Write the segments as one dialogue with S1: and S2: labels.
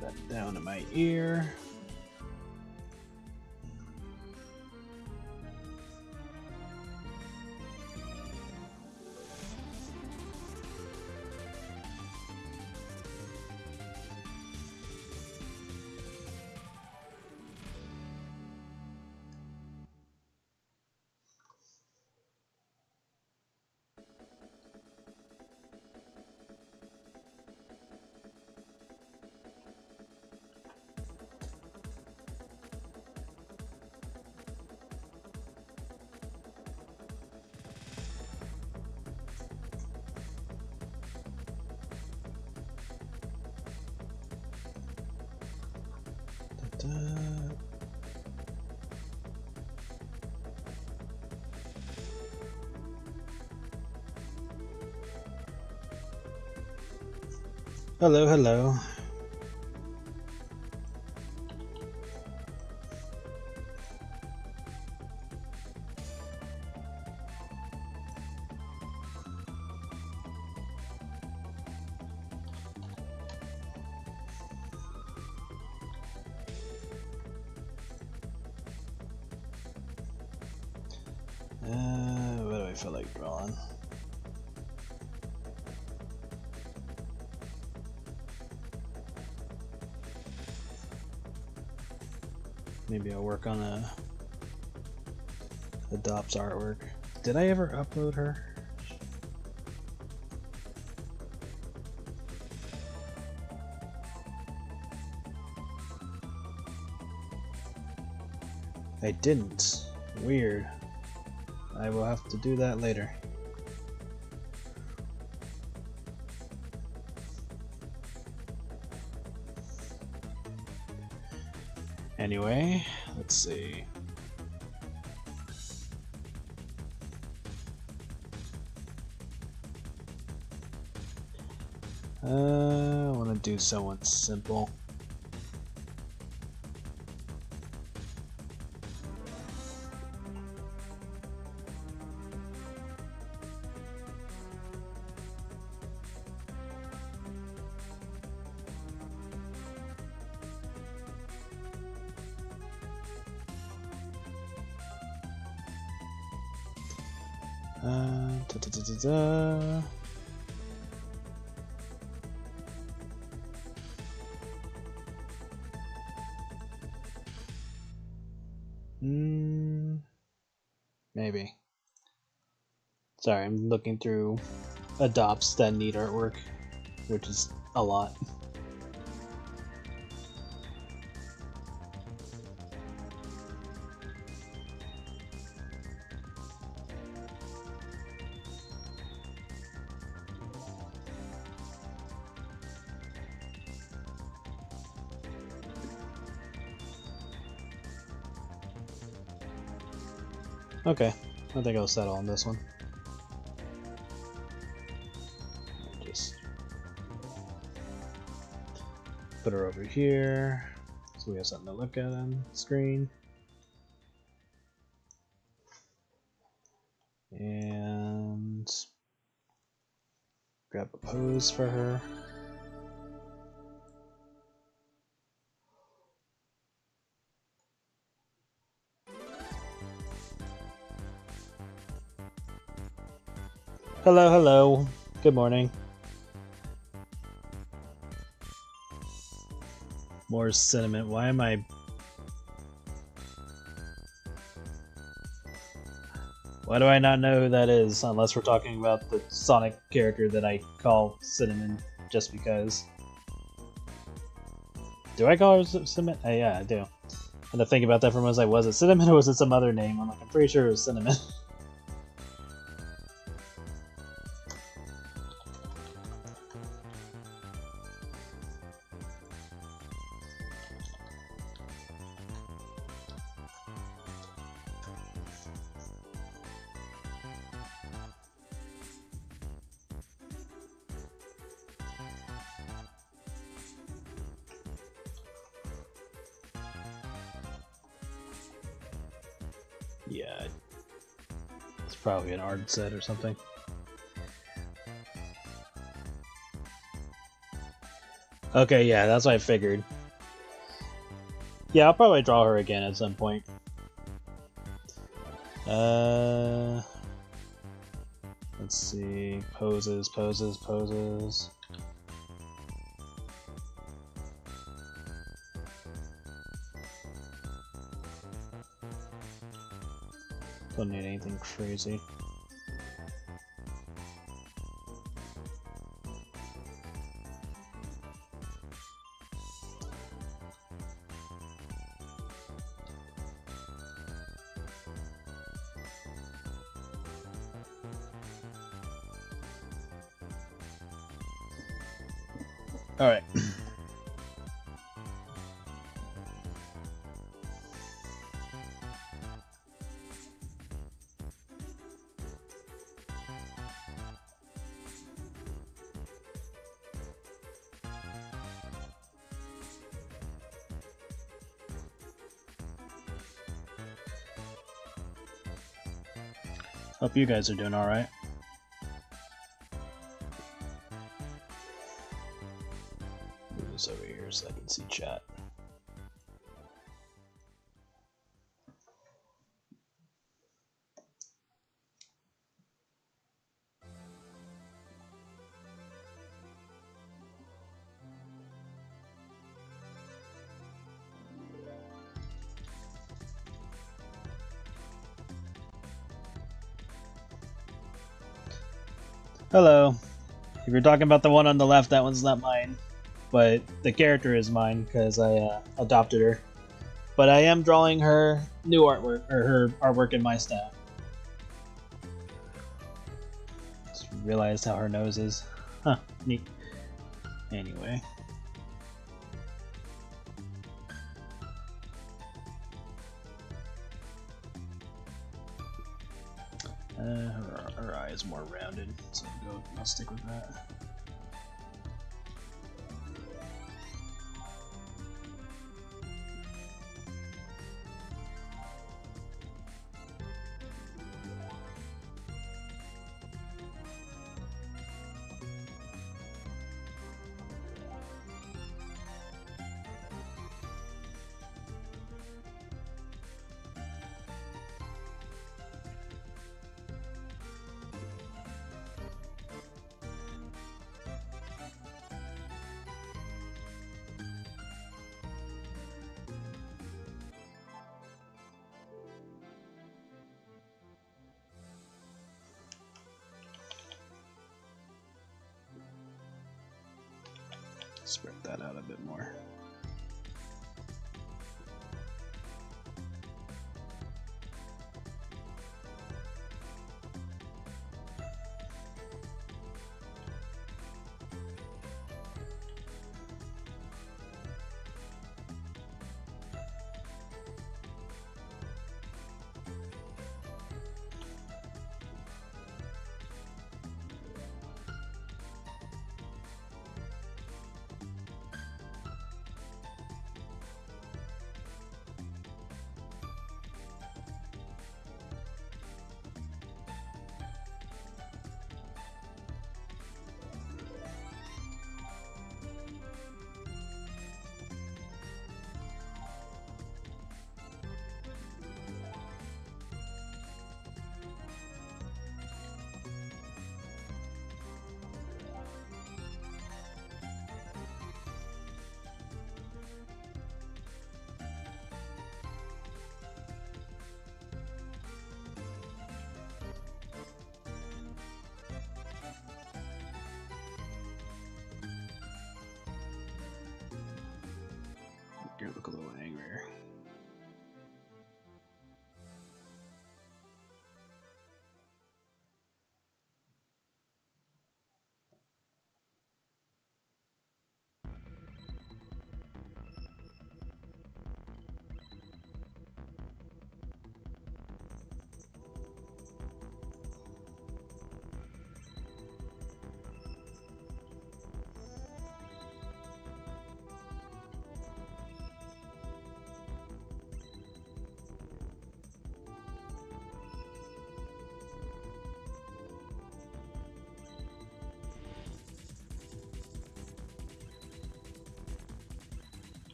S1: that down in my ear. Hello, hello. What do I feel like drawing? Maybe I'll work on a Adopt's artwork. Did I ever upload her? I didn't. Weird. I will have to do that later. Anyway, let's see. I want to do someone simple. Maybe. Sorry, I'm looking through Adopts that need artwork, which is a lot. Okay, I think I'll settle on this one. Just put her over here so we have something to look at on the screen. And grab a pose for her. Hello, hello. Good morning. More sentiment. Why am I... Why do I not know who that is? Unless we're talking about the Sonic character that I call Cinnamon just because. Do I call her Cinnamon? Yeah, I do. And to think about that for a moment, I was like, was it Cinnamon or was it some other name? I'm like, I'm pretty sure it was Cinnamon. Yeah, it's probably an art set or something. Okay, yeah, that's what I figured. Yeah, I'll probably draw her again at some point. Let's see. Poses, poses, poses. Don't need anything crazy. Alright. Hope you guys are doing alright. Move this over here so I can see chat. Hello. If you're talking about the one on the left, that one's not mine. But the character is mine because I adopted her. But I am drawing her new artwork, or her artwork in my style. Just realized how her nose is. Huh, neat. Anyway. Her eye is more rounded, so I'll stick with that. Spread that out a bit more.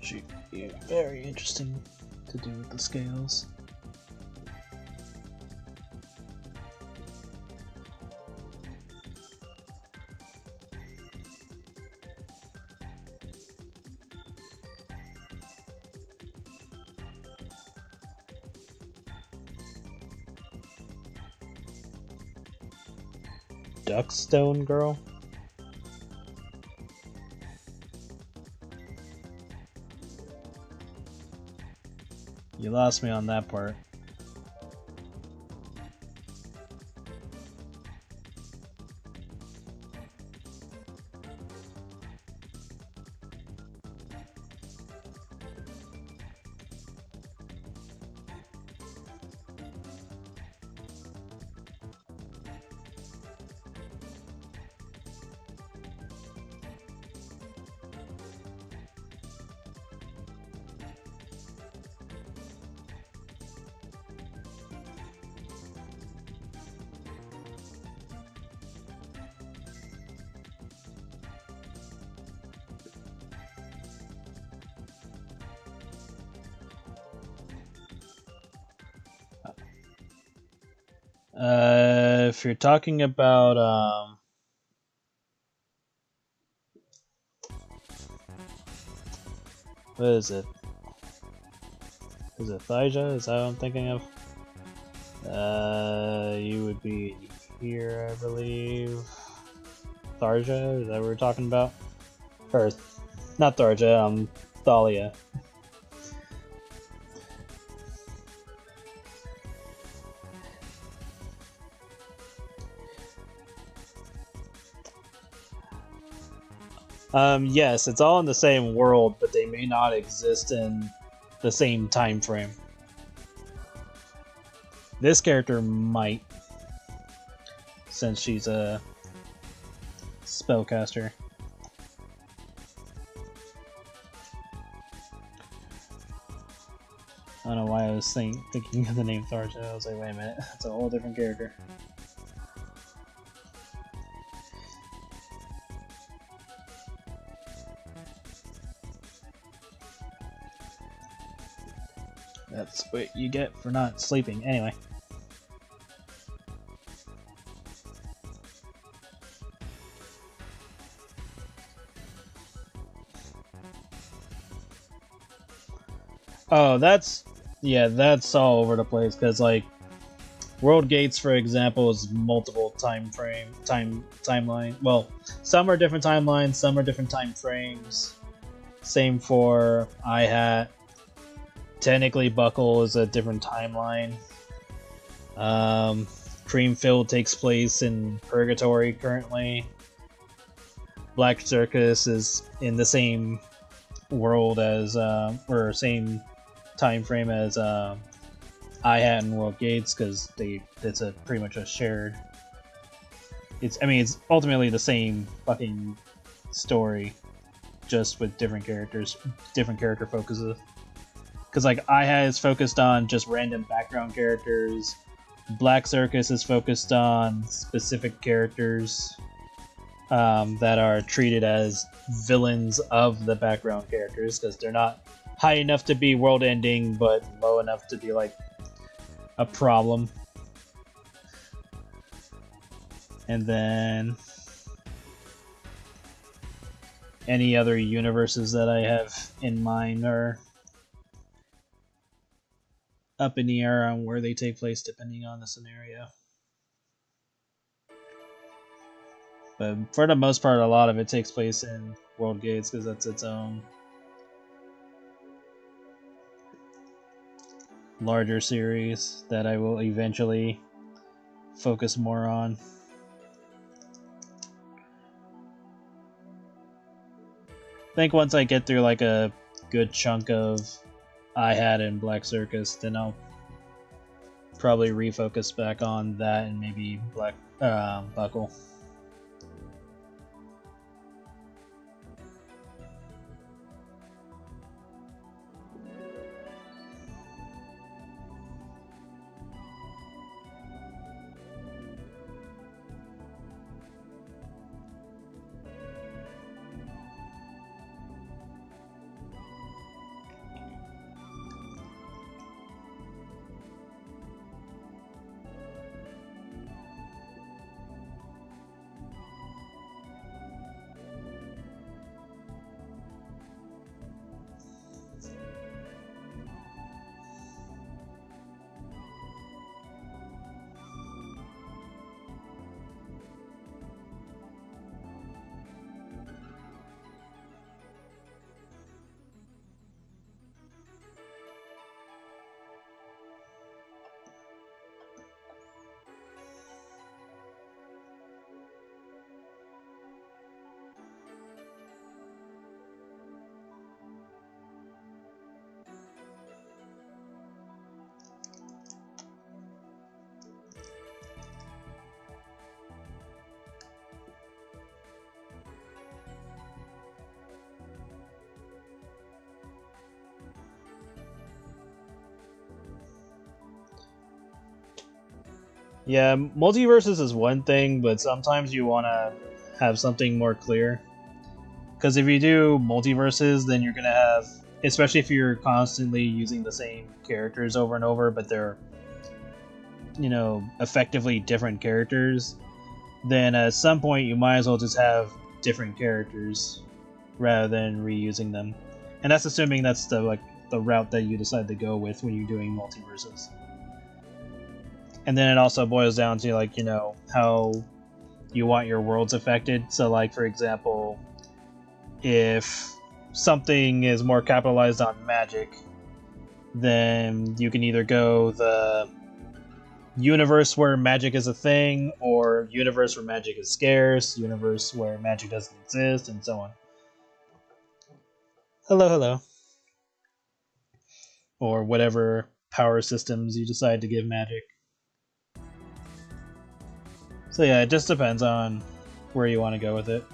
S1: should be very interesting to do with the scales. Duckstone girl? You lost me on that part. If you're talking about what is it? Is it Thaija? Is that what I'm thinking of? You would be here, I believe. Tharja? Is that what we're talking about? Or not Tharja? Thalia. Yes, it's all in the same world, but they may not exist in the same time frame. This character might, since she's a spellcaster. I don't know why I was thinking of the name Tharja. I was like, wait a minute, that's a whole different character. That's what you get for not sleeping. Anyway. Oh, that's all over the place, because like World Gates, for example, is multiple timeline. Well, some are different timelines, some are different time frames. Same for I-Hat. Technically, Buckle is a different timeline. Creamfield takes place in Purgatory currently. Black Circus is in the same world as, or same time frame as I-Hat and World Gates, because it's a pretty much a shared. It's ultimately the same fucking story, just with different characters, different character focuses. Because like I-Hat is focused on just random background characters, Black Circus is focused on specific characters that are treated as villains of the background characters, because they're not high enough to be world-ending, but low enough to be like a problem. And then any other universes that I have in mind are up in the air on where they take place depending on the scenario. But for the most part, a lot of it takes place in World Gates, because that's its own larger series that I will eventually focus more on. I think once I get through like a good chunk of I-Hat and Black Circus, then I'll probably refocus back on that and maybe Buckle. Yeah, multiverses is one thing, but sometimes you want to have something more clear. Because if you do multiverses, then you're going to have, especially if you're constantly using the same characters over and over, but they're, you know, effectively different characters, then at some point you might as well just have different characters rather than reusing them. And that's assuming that's the route that you decide to go with when you're doing multiverses. And then it also boils down to, like, you know, how you want your worlds affected. So, like, for example, if something is more capitalized on magic, then you can either go the universe where magic is a thing, or universe where magic is scarce, universe where magic doesn't exist, and so on. Hello, hello. Or whatever power systems you decide to give magic. So yeah, it just depends on where you want to go with it.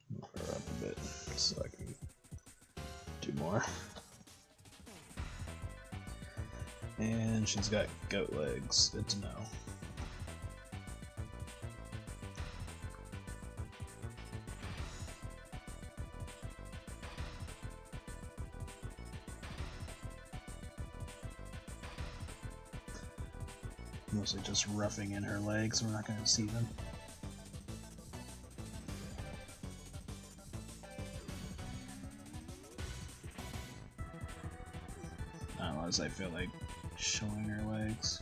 S1: Move her up a bit so I can do more. And she's got goat legs, good to know. Mostly just roughing in her legs, we're not going to see them. Unless I feel like showing her legs.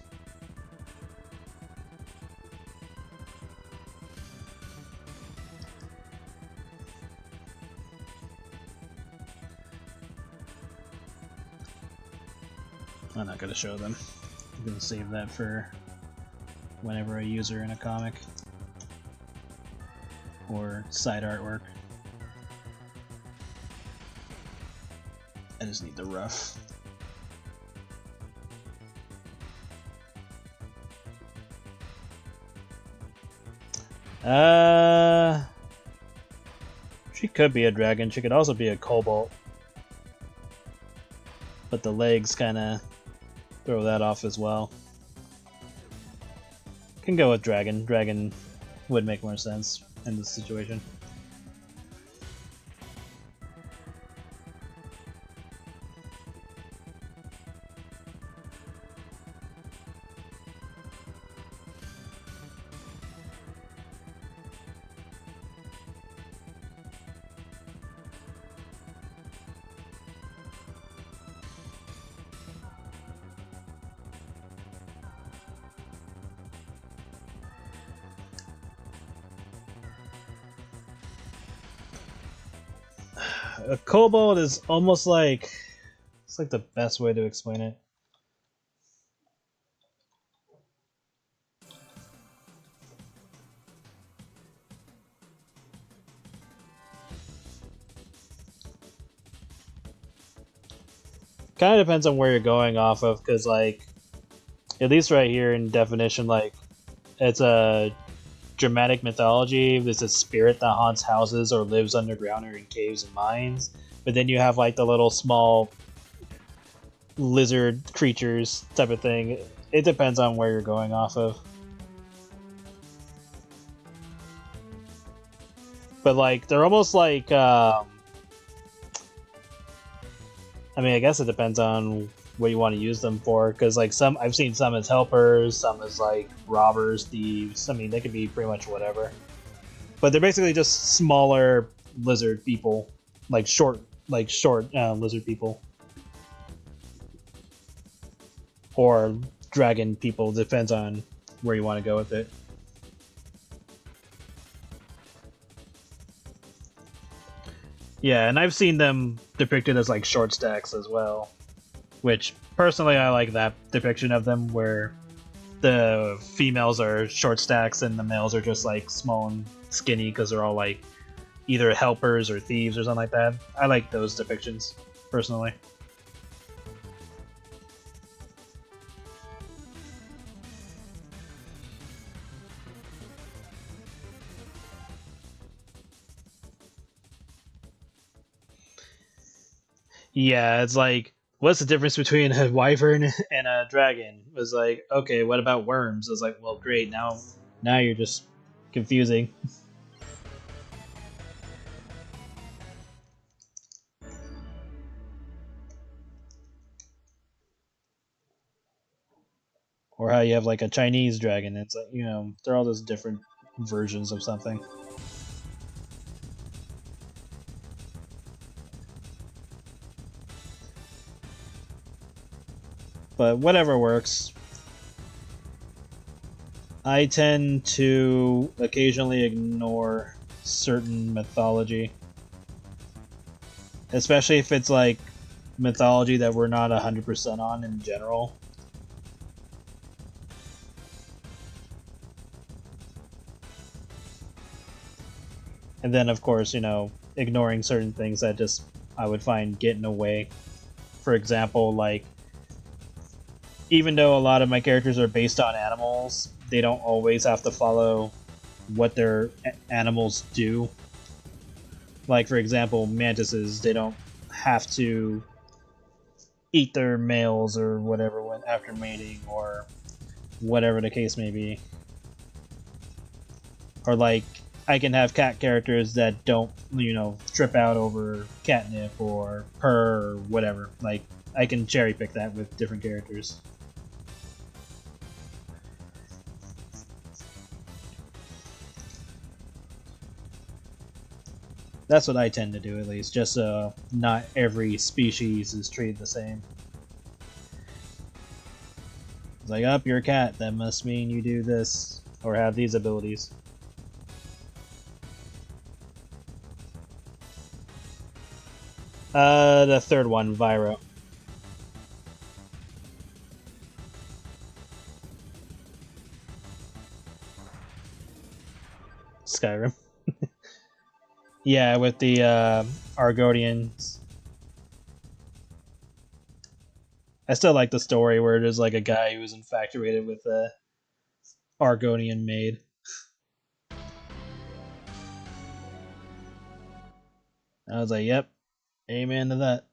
S1: I'm not going to show them. I'm going to save that for whenever I use her in a comic or side artwork. I just need the rough. She could be a dragon. She could also be a cobalt. But the legs kind of throw that off as well. Can go with dragon. Dragon would make more sense in this situation. A kobold is almost like, it's like the best way to explain it. Kind of depends on where you're going off of, because, like, at least right here in definition, like, it's a Germanic mythology. There's a spirit that haunts houses or lives underground or in caves and mines. But then you have, like, the little small lizard creatures type of thing. It depends on where you're going off of. But, like, they're almost like, I mean, I guess it depends on what you want to use them for, because, like, some I've seen some as helpers, some as, like, robbers, thieves. I mean, they could be pretty much whatever. But they're basically just smaller lizard people, like short lizard people, or dragon people. Depends on where you want to go with it. Yeah, and I've seen them depicted as, like, short stacks as well, which personally I like that depiction of them, where the females are short stacks and the males are just like small and skinny because they're all like either helpers or thieves or something like that. I like those depictions personally. Yeah, it's like, what's the difference between a wyvern and a dragon? It was like, okay, what about worms? I was like, well, great, now you're just confusing. Or how you have like a Chinese dragon. It's like, they're all just different versions of something. But whatever works. I tend to occasionally ignore certain mythology. Especially if it's like mythology that we're not 100% on in general. And then, of course, ignoring certain things that just I would find get in the way. For example, like, even though a lot of my characters are based on animals, they don't always have to follow what their animals do. Like, for example, mantises, they don't have to eat their males or whatever after mating or whatever the case may be. Or like, I can have cat characters that don't, trip out over catnip or purr or whatever. Like, I can cherry pick that with different characters. That's what I tend to do, at least, just so not every species is treated the same. It's like, oh, you're a cat, that must mean you do this, or have these abilities. The third one, Viro. Skyrim. Yeah, with the Argonians. I still like the story where there's like a guy who's infatuated with a Argonian maid. I was like, yep, amen to that.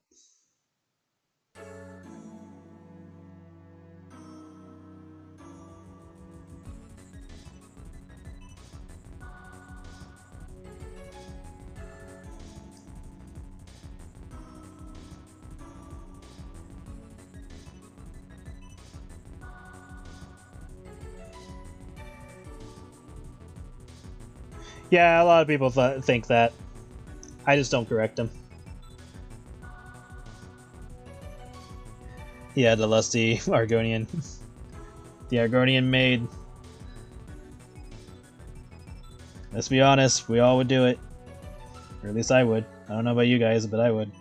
S1: Yeah, a lot of people think that. I just don't correct them. Yeah, the lusty Argonian. The Argonian maid. Let's be honest, we all would do it. Or at least I would. I don't know about you guys, but I would.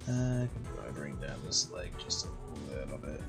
S1: I can probably bring down this leg just a little bit.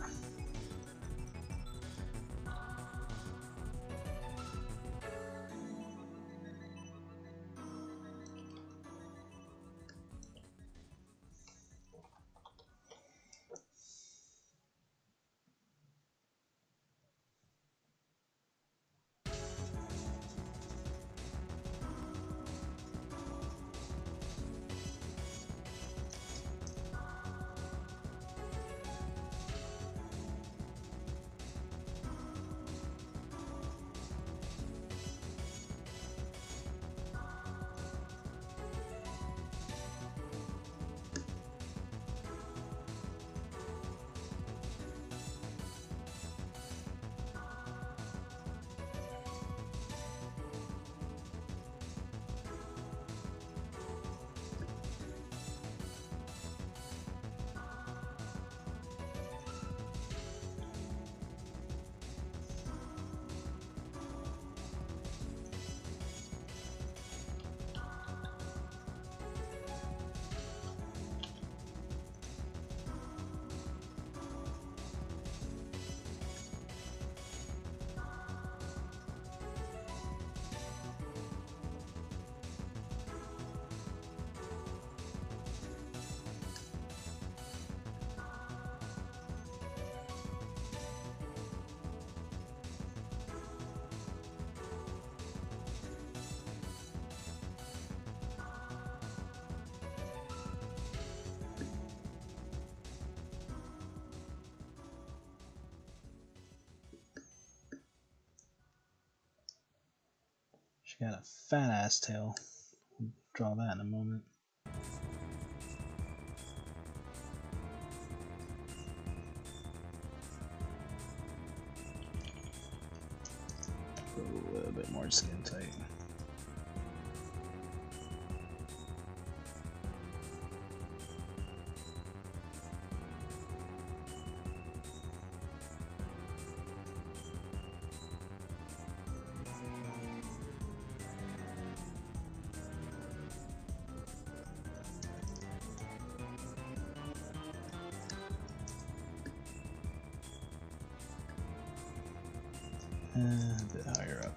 S1: got a fat ass tail. Draw that in a moment. A little bit more skin tight. A bit higher up.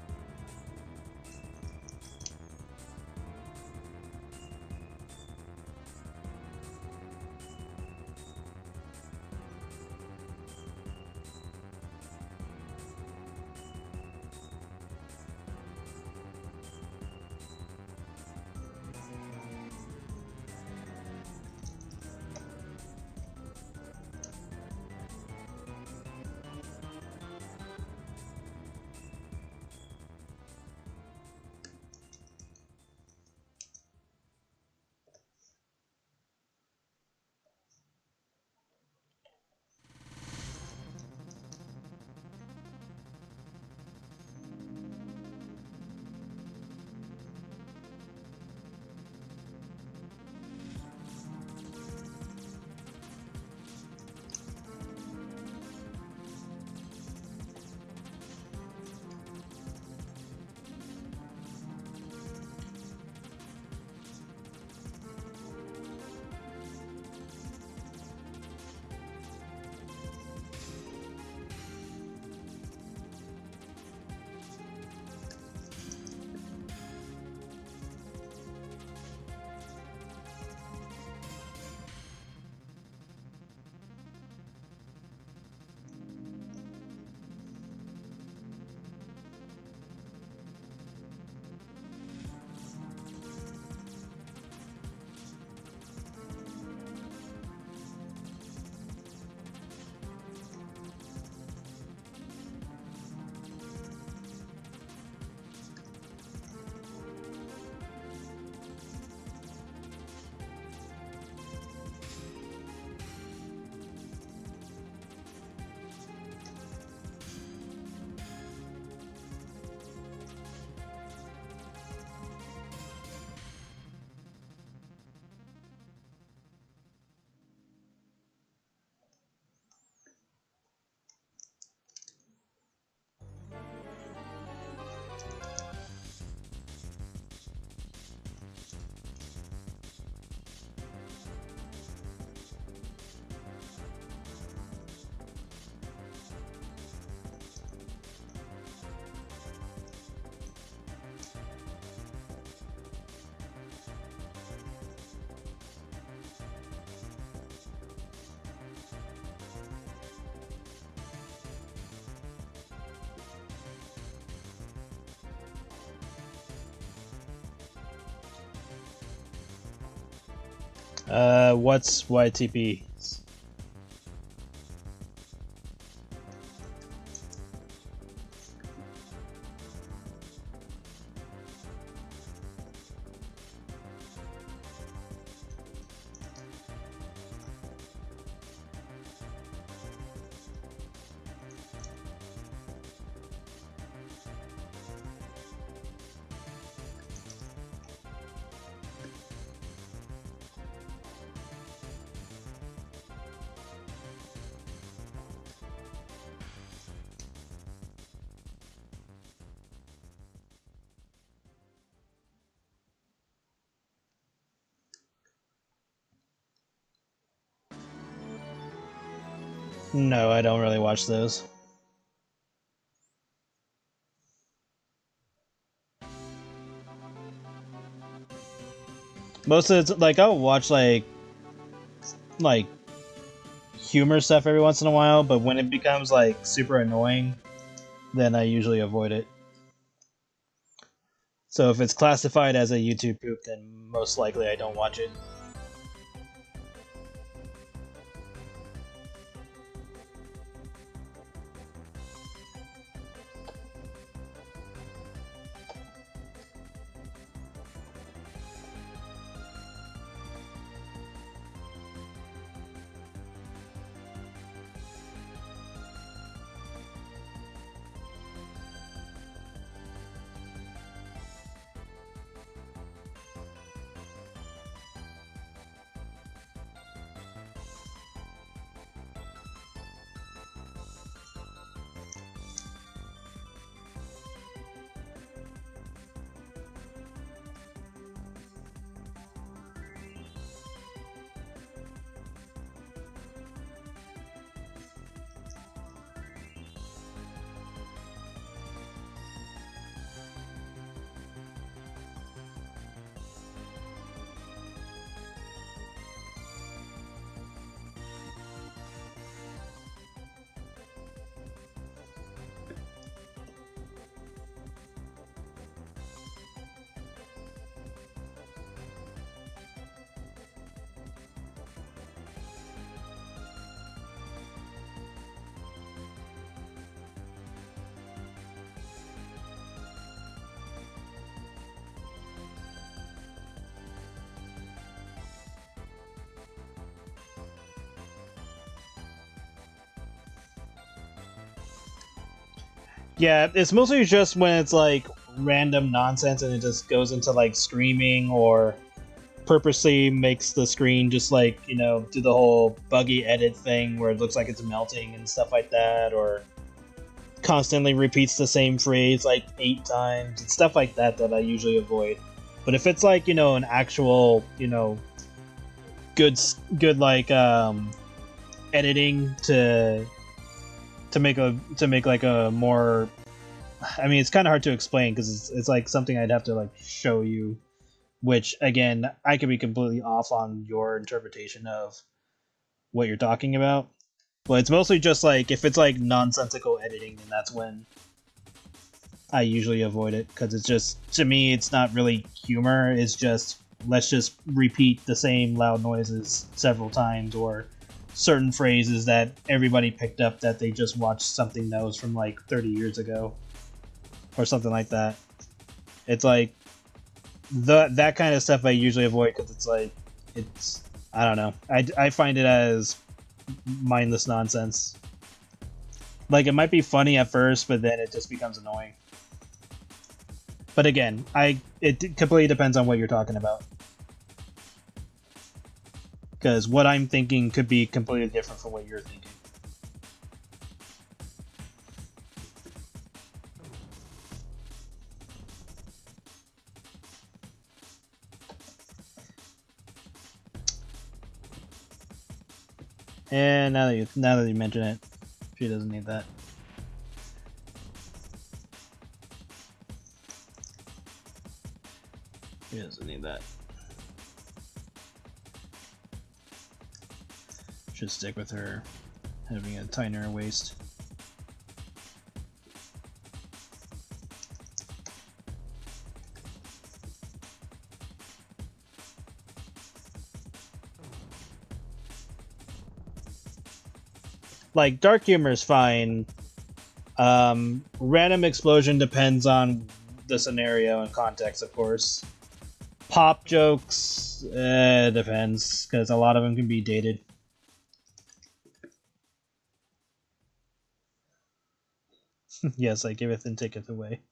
S1: What's YTP? No, I don't really watch those. Most of it's like I'll watch like humor stuff every once in a while, but when it becomes like super annoying, then I usually avoid it. So if it's classified as a YouTube poop, then most likely I don't watch it. Yeah, it's mostly just when it's like random nonsense and it just goes into like screaming or purposely makes the screen just like, you know, do the whole buggy edit thing where it looks like it's melting and stuff like that, or constantly repeats the same phrase like 8 times and stuff like that that I usually avoid. But if it's like, you know, an actual, you know, good like editing to make like a more, I mean, it's kind of hard to explain because it's like something I'd have to like show you, which again I could be completely off on your interpretation of what you're talking about. But it's mostly just like if it's like nonsensical editing, then that's when I usually avoid it because it's just, to me, it's not really humor. It's just, let's just repeat the same loud noises several times, or certain phrases that everybody picked up that they just watched something that was from like 30 years ago or something like that. It's like that kind of stuff I usually avoid because it's like, it's, I don't know. I find it as mindless nonsense. Like, it might be funny at first, but then it just becomes annoying. But again, it completely depends on what you're talking about. Because what I'm thinking could be completely different from what you're thinking. And now that you mention it, she doesn't need that. She doesn't need that. Should stick with her having a tinier waist. Like, dark humor is fine. Random explosion depends on the scenario and context, of course. Pop jokes, depends, because a lot of them can be dated. Yes, I giveth and taketh away.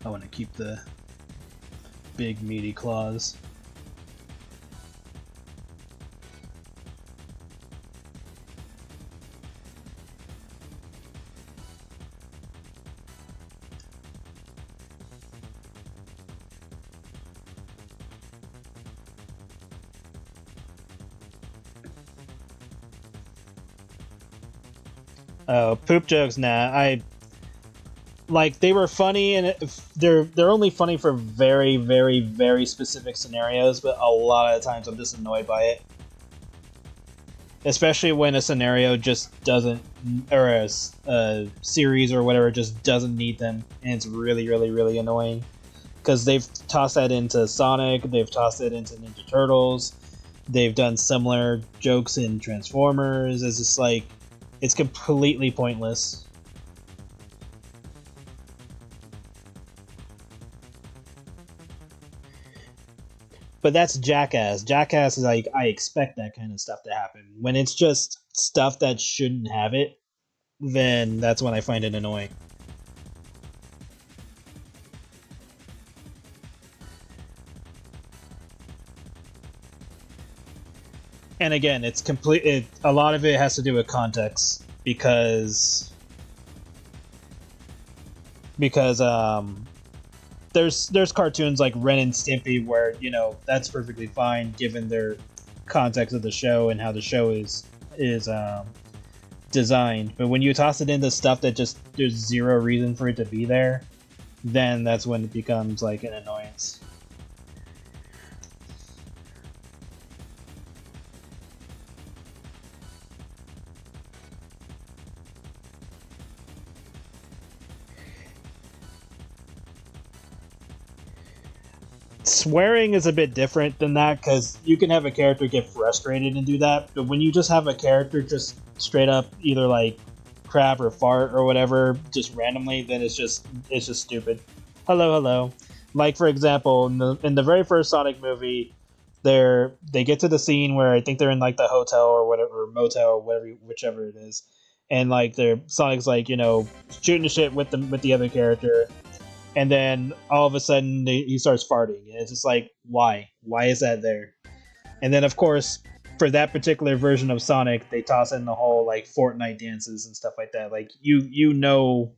S1: I want to keep the big meaty claws. Oh, poop jokes? Nah, like, they were funny, and they're only funny for very, very, very specific scenarios. But a lot of the times, I'm just annoyed by it, especially when a scenario just doesn't, or a series or whatever just doesn't need them, and it's really, really, really annoying. Because they've tossed that into Sonic, they've tossed it into Ninja Turtles, they've done similar jokes in Transformers. It's just like, it's completely pointless. But that's Jackass. Jackass is like, I expect that kind of stuff to happen. When it's just stuff that shouldn't have it, then that's when I find it annoying. And again, it's complete. A lot of it has to do with context because there's cartoons like Ren and Stimpy where, you know, that's perfectly fine given their context of the show and how the show is designed. But when you toss it into stuff that just there's zero reason for it to be there, then that's when it becomes like an annoyance. Swearing is a bit different than that because you can have a character get frustrated and do that, but when you just have a character just straight up either like crap or fart or whatever just randomly, then it's just stupid. Hello, hello. Like for example, in the very first Sonic movie, they get to the scene where I think they're in like the hotel or whatever, or motel or whatever, whichever it is, and like their Sonic's like shooting the shit with the other character, and then all of a sudden he starts farting, and it's just like why is that there? And then of course for that particular version of Sonic, they toss in the whole like Fortnite dances and stuff like that. Like you know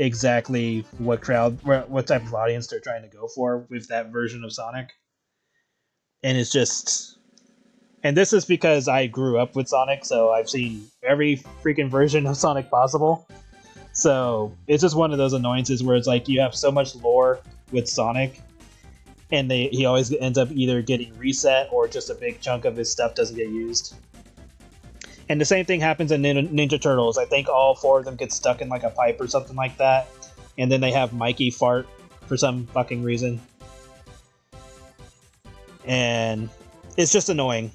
S1: exactly what type of audience they're trying to go for with that version of Sonic. And it's just, and this is because I grew up with Sonic, so I've seen every freaking version of Sonic possible. So it's just one of those annoyances where it's like you have so much lore with Sonic, and he always ends up either getting reset or just a big chunk of his stuff doesn't get used. And the same thing happens in Ninja Turtles. I think all four of them get stuck in like a pipe or something like that, and then they have Mikey fart for some fucking reason. And it's just annoying.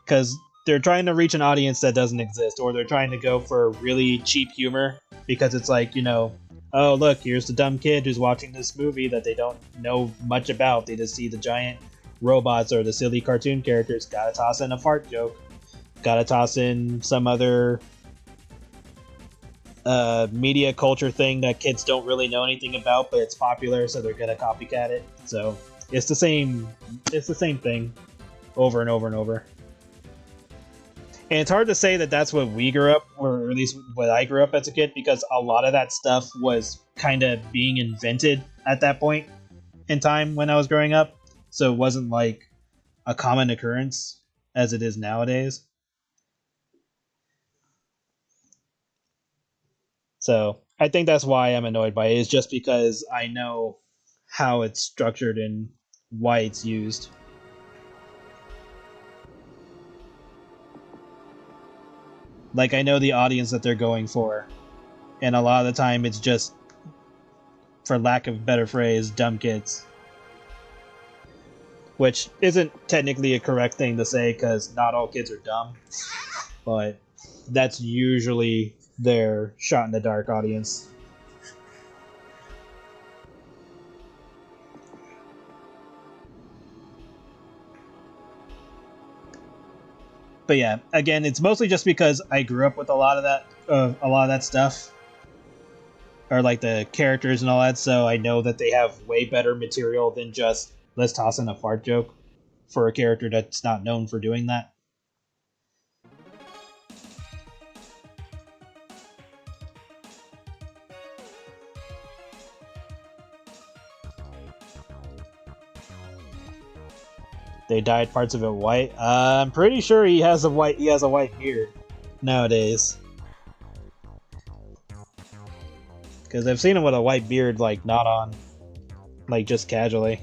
S1: Because they're trying to reach an audience that doesn't exist, or they're trying to go for really cheap humor, because it's like, oh look, here's the dumb kid who's watching this movie that they don't know much about. They just see the giant robots or the silly cartoon characters. Gotta toss in a fart joke. Gotta toss in some other media culture thing that kids don't really know anything about, but it's popular, so they're gonna copycat it. So it's the same thing over and over and over. And it's hard to say that that's what we grew up, or at least what I grew up as a kid, because a lot of that stuff was kind of being invented at that point in time when I was growing up. So it wasn't like a common occurrence as it is nowadays. So I think that's why I'm annoyed by it, is just because I know how it's structured and why it's used. Like, I know the audience that they're going for, and a lot of the time it's just, for lack of a better phrase, dumb kids. Which isn't technically a correct thing to say, because not all kids are dumb, but that's usually their shot-in-the-dark audience. But yeah, again, it's mostly just because I grew up with a lot of that stuff, or like the characters and all that. So I know that they have way better material than just let's toss in a fart joke for a character that's not known for doing that. They dyed parts of it white. I'm pretty sure he has a white beard nowadays. Because I've seen him with a white beard, like, not on, like, just casually.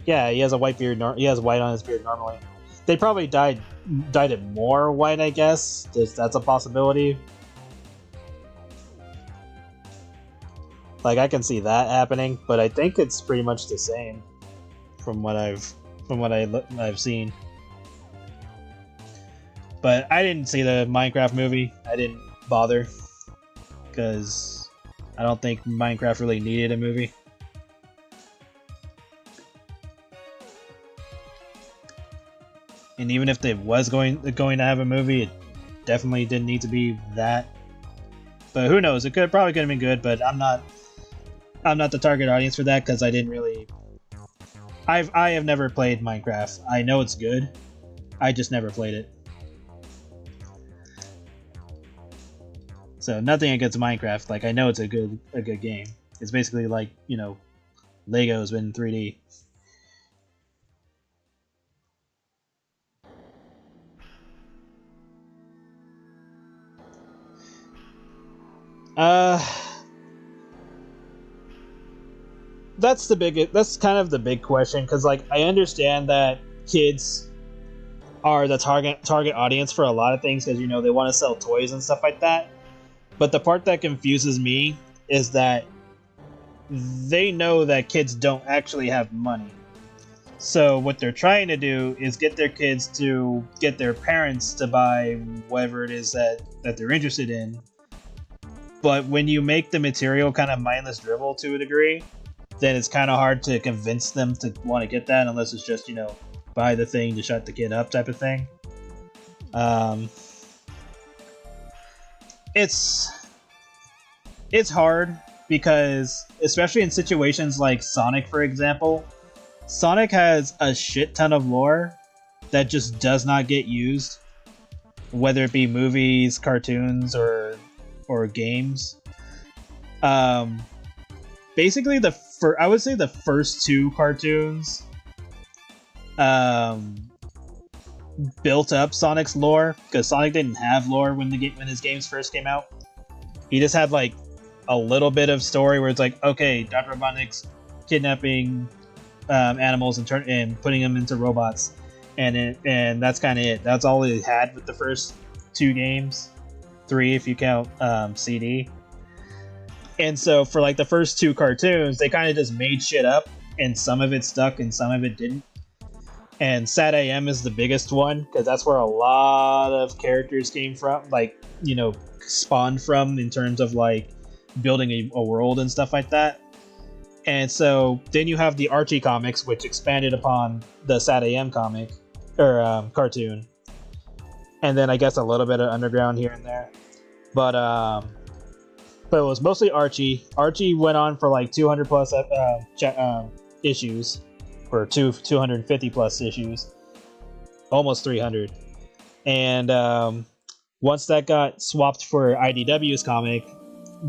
S1: Yeah, he has a white beard. He has white on his beard normally. They probably dyed it more white, I guess. That's a possibility. Like, I can see that happening, but I think it's pretty much the same from what I've seen. But I didn't see the Minecraft movie. I didn't bother because I don't think Minecraft really needed a movie. And even if they was going to have a movie, it definitely didn't need to be that. But who knows? It probably could have been good, but I'm not the target audience for that, because I didn't really. I have never played Minecraft. I know it's good. I just never played it. So nothing against Minecraft. Like, I know it's a good game. It's basically like, Legos in 3D. That's kind of the big question, because like I understand that kids are the target audience for a lot of things, because they want to sell toys and stuff like that. But the part that confuses me is that they know that kids don't actually have money. So what they're trying to do is get their kids to get their parents to buy whatever it is that they're interested in. But when you make the material kind of mindless drivel to a degree, then it's kind of hard to convince them to want to get that unless it's just, buy the thing to shut the kid up type of thing. It's hard because, especially in situations like Sonic, for example, Sonic has a shit ton of lore that just does not get used, whether it be movies, cartoons, or games. Basically, I would say the first two cartoons built up Sonic's lore, because Sonic didn't have lore when his games first came out. He just had like a little bit of story where it's like, okay, Dr. Robotnik's kidnapping animals and putting them into robots, and that's kind of it. That's all he had with the first two games, 3 if you count CD. And so for like the first two cartoons, they kind of just made shit up, and some of it stuck and some of it didn't. And Sad AM is the biggest one because that's where a lot of characters came from, like, spawned from in terms of like building a world and stuff like that. And so then you have the Archie comics, which expanded upon the Sad AM comic or cartoon, and then I guess a little bit of Underground here and there, but it was mostly Archie. Archie went on for like 200 plus issues, or 250 plus issues, almost 300. And once that got swapped for IDW's comic,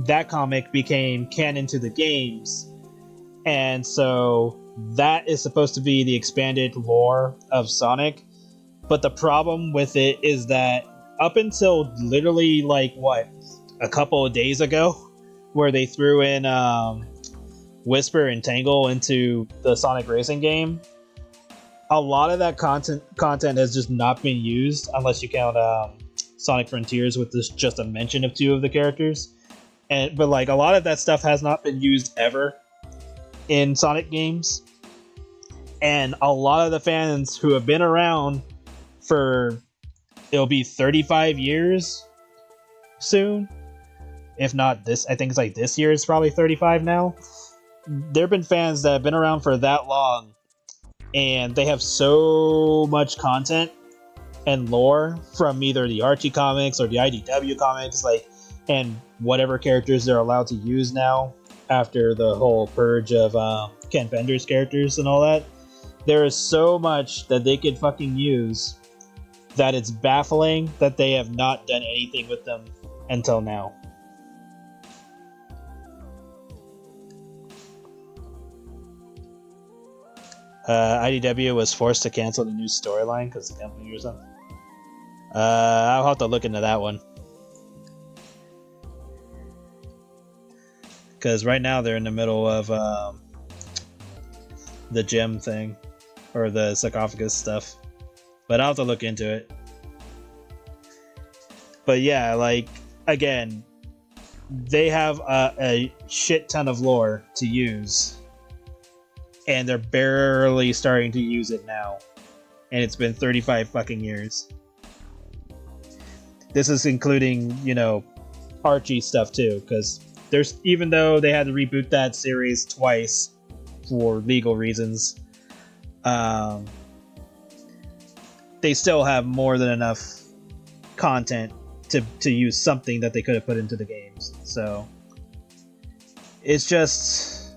S1: that comic became canon to the games. And so that is supposed to be the expanded lore of Sonic. But the problem with it is that up until literally like a couple of days ago, where they threw in Whisper and Tangle into the Sonic Racing game, a lot of that content has just not been used, unless you count Sonic Frontiers with just a mention of 2 of the characters. But like a lot of that stuff has not been used ever in Sonic games, and a lot of the fans who have been around for, it'll be 35 years soon, if not this, I think it's like this year is probably 35 now. There have been fans that have been around for that long, and they have so much content and lore from either the Archie comics or the IDW comics, and whatever characters they're allowed to use now after the whole purge of Ken Pender's characters and all that. There is so much that they could fucking use that it's baffling that they have not done anything with them until now. IDW was forced to cancel the new storyline because of the company or something. I'll have to look into that one. Because right now they're in the middle of the gem thing, or the sarcophagus stuff. But I'll have to look into it. But yeah, like, again, they have a shit ton of lore to use, and they're barely starting to use it now. And it's been 35 fucking years. This is including, Archie stuff too, because even though they had to reboot that series twice for legal reasons, they still have more than enough content to use something that they could have put into the games. So it's just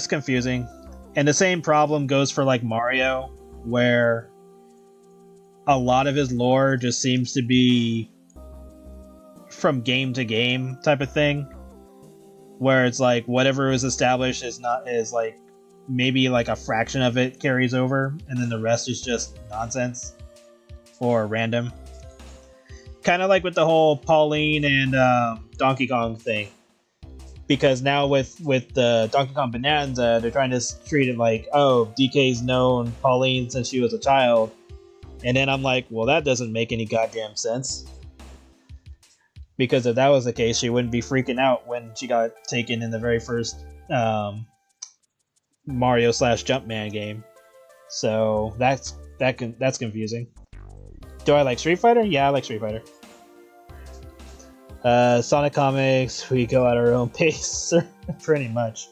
S1: confusing. And the same problem goes for like Mario, where a lot of his lore just seems to be from game to game type of thing, where it's like whatever was established is like maybe like a fraction of it carries over, and then the rest is just nonsense or random. Kind of like with the whole Pauline and Donkey Kong thing, because now with the Donkey Kong Bonanza, they're trying to treat it like, oh, DK's known Pauline since she was a child, and then I'm like, well, that doesn't make any goddamn sense. Because if that was the case, she wouldn't be freaking out when she got taken in the very first Mario slash Jumpman game. So that's confusing. Do I like Street Fighter? Yeah, I like Street Fighter. Sonic Comics, we go at our own pace, pretty much.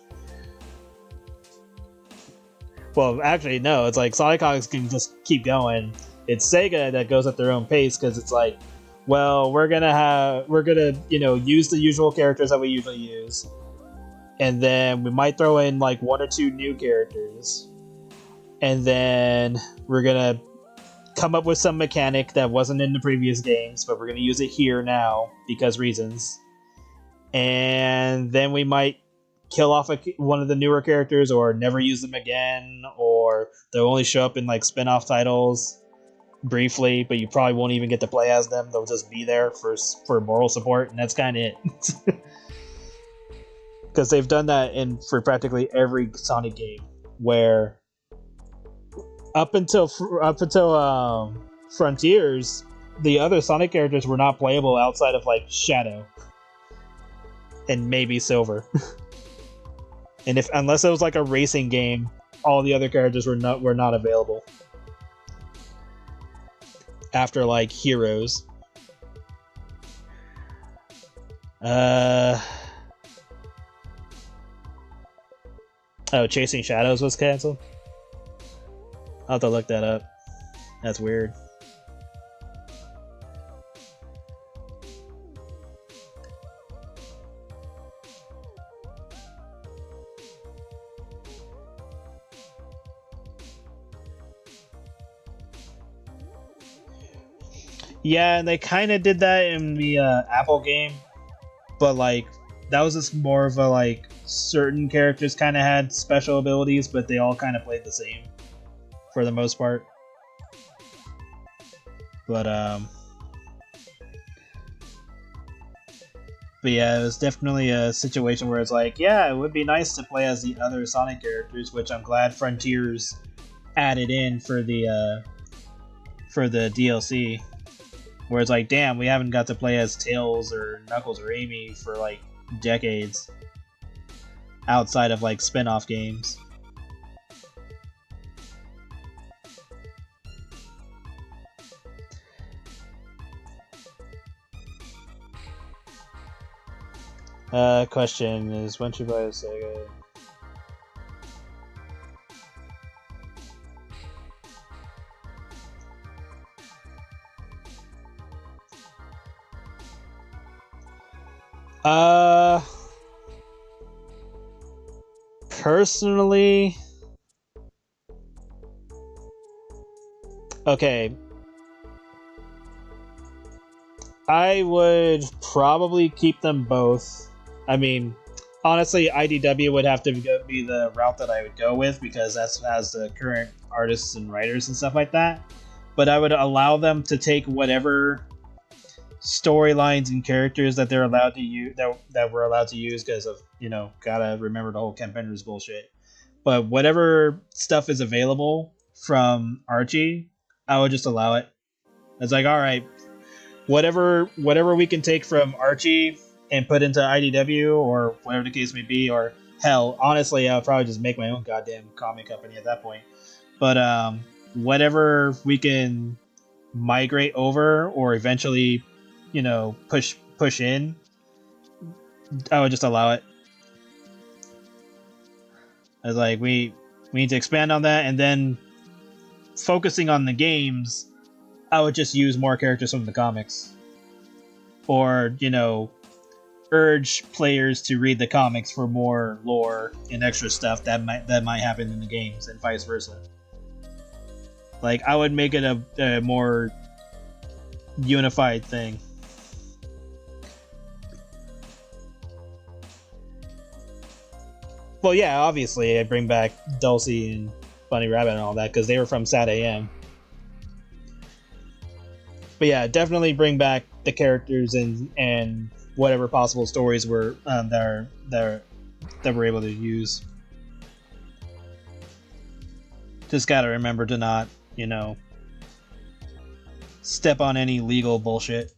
S1: Well, actually, no. It's like Sonic Comics can just keep going. It's Sega that goes at their own pace because it's like, well, we're gonna use the usual characters that we usually use, and then we might throw in like 1 or 2 new characters, and then we're gonna come up with some mechanic that wasn't in the previous games, but we're gonna use it here now because reasons, and then we might kill off one of the newer characters or never use them again, or they'll only show up in like spin-off titles briefly, but you probably won't even get to play as them. They'll just be there for moral support, and that's kind of it. Because they've done that for practically every Sonic game, where up until Frontiers, the other Sonic characters were not playable outside of like Shadow and maybe Silver. And unless it was like a racing game, all the other characters were not available. After like Heroes. Oh, Chasing Shadows was cancelled? I'll have to look that up. That's weird. Yeah, and they kind of did that in the Apple game, but like that was just more of a like certain characters kind of had special abilities, but they all kind of played the same for the most part. But yeah, it was definitely a situation where it's like, yeah, it would be nice to play as the other Sonic characters, which I'm glad Frontiers added in for the DLC. Where it's like, damn, we haven't got to play as Tails or Knuckles or Amy for like decades. Outside of like spin-off games. Question is, when should I buy a Sega? Personally, okay, I would probably keep them both. I mean, honestly, IDW would have to be the route that I would go with because that has the current artists and writers and stuff like that. But I would allow them to take whatever storylines and characters that they're allowed to use that we're allowed to use because of, gotta remember the whole Ken Penders bullshit. But whatever stuff is available from Archie, I would just allow it. It's like, all right, whatever we can take from Archie and put into IDW or whatever the case may be, or hell, honestly, I would probably just make my own goddamn comic company at that point. But whatever we can migrate over or eventually, push in, I would just allow it. I was like, we need to expand on that, and then focusing on the games, I would just use more characters from the comics. Or, urge players to read the comics for more lore and extra stuff that might happen in the games, and vice versa. Like, I would make it a more unified thing. Well, yeah, obviously, I bring back Dulcie and Bunny Rabbit and all that because they were from Sat AM. But yeah, definitely bring back the characters and whatever possible stories were that we're able to use. Just gotta remember to not, step on any legal bullshit.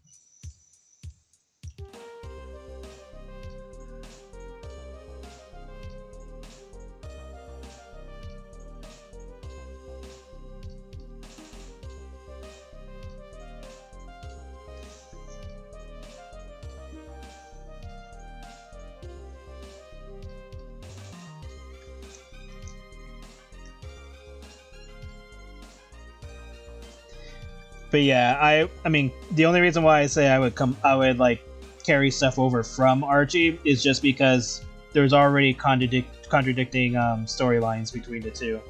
S1: But yeah, I mean, the only reason why I say I would like carry stuff over from Archie is just because there's already contradicting storylines between the two.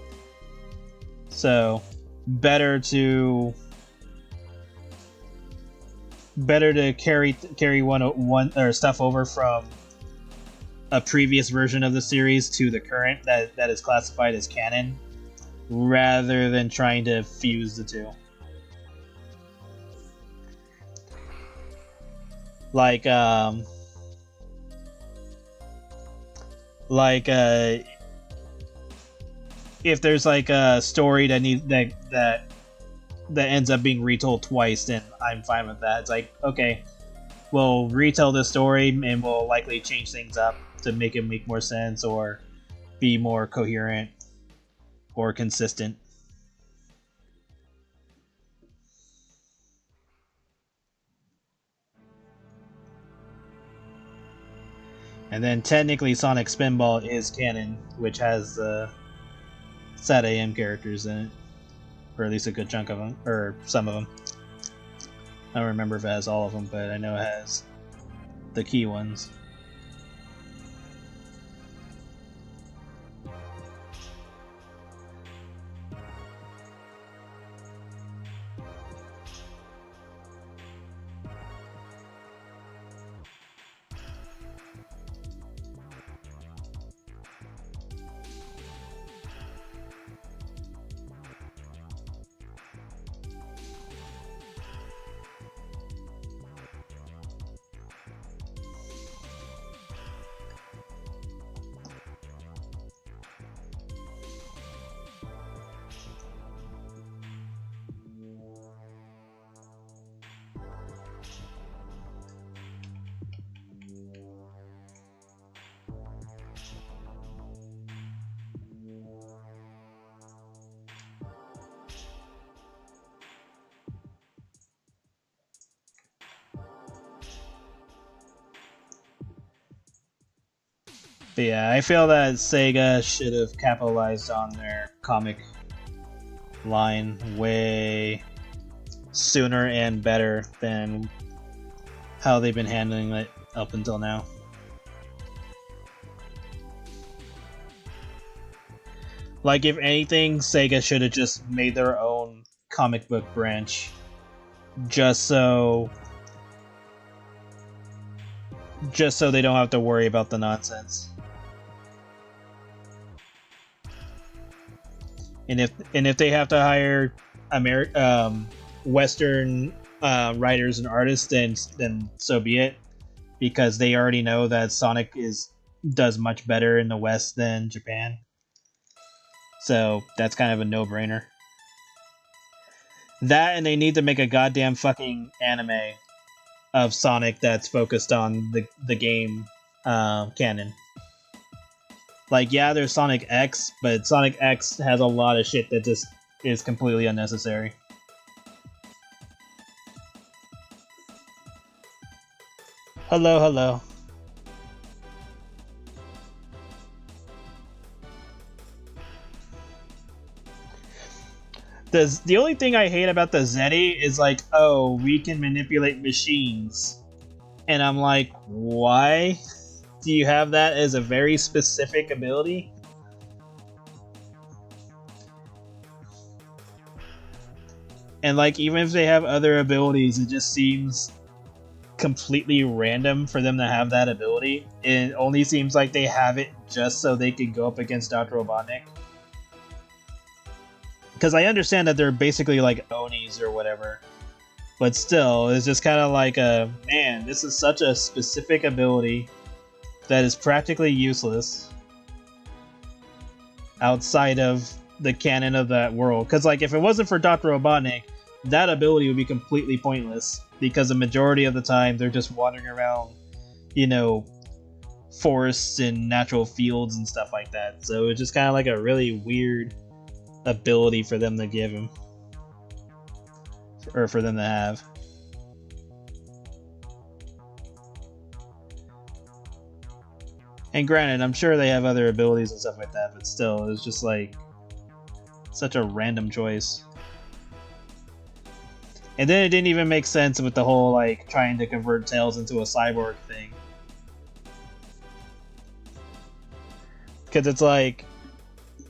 S1: So better to carry one or stuff over from a previous version of the series to the current that is classified as canon, rather than trying to fuse the two. Like if there's like a story that ends up being retold twice, then I'm fine with that. It's like, okay, we'll retell this story and we'll likely change things up to make it make more sense or be more coherent or consistent. And then technically Sonic Spinball is canon, which has the Sat AM characters in it. Or at least a good chunk of them, or some of them. I don't remember if it has all of them, but I know it has the key ones. But yeah, I feel that Sega should have capitalized on their comic line way sooner and better than how they've been handling it up until now. Like, if anything, Sega should have just made their own comic book branch just so they don't have to worry about the nonsense. And if they have to hire Western writers and artists, then so be it, because they already know that Sonic does much better in the West than Japan. So that's kind of a no-brainer. That, and they need to make a goddamn fucking anime of Sonic that's focused on the game canon. Like, yeah, there's Sonic X, but Sonic X has a lot of shit that just is completely unnecessary. Hello, hello. The only thing I hate about the Zeddy is like, oh, we can manipulate machines. And I'm like, why? Do you have that as a very specific ability? And like, even if they have other abilities, it just seems completely random for them to have that ability. It only seems like they have it just so they could go up against Dr. Robotnik. Because I understand that they're basically like Onis or whatever. But still, it's just kind of like man, this is such a specific ability that is practically useless outside of the canon of that world. Because like, if it wasn't for Dr. Robotnik, that ability would be completely pointless. Because the majority of the time, they're just wandering around, you know, forests and natural fields and stuff like that. So it's just kind of like a really weird ability for them to give him. Or for them to have. And granted, I'm sure they have other abilities and stuff like that, but still, it's just like such a random choice. And then it didn't even make sense with the whole, like, trying to convert Tails into a cyborg thing. Because it's like,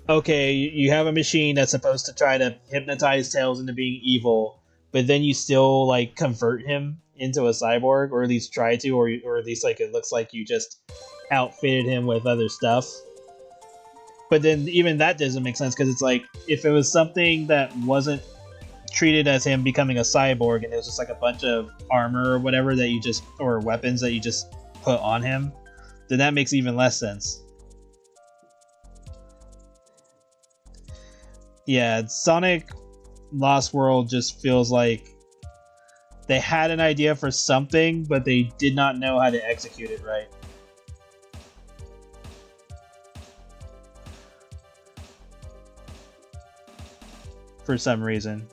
S1: okay, you have a machine that's supposed to try to hypnotize Tails into being evil, but then you still, like, convert him into a cyborg, or at least try to, or at least, like, it looks like you just outfitted him with other stuff. But then even that doesn't make sense, because it's like, if it was something that wasn't treated as him becoming a cyborg, and it was just like a bunch of armor or whatever that you just, or weapons that you just put on him, then that makes even less sense. Yeah, Sonic Lost World just feels like they had an idea for something, but they did not know how to execute it right. For some reason.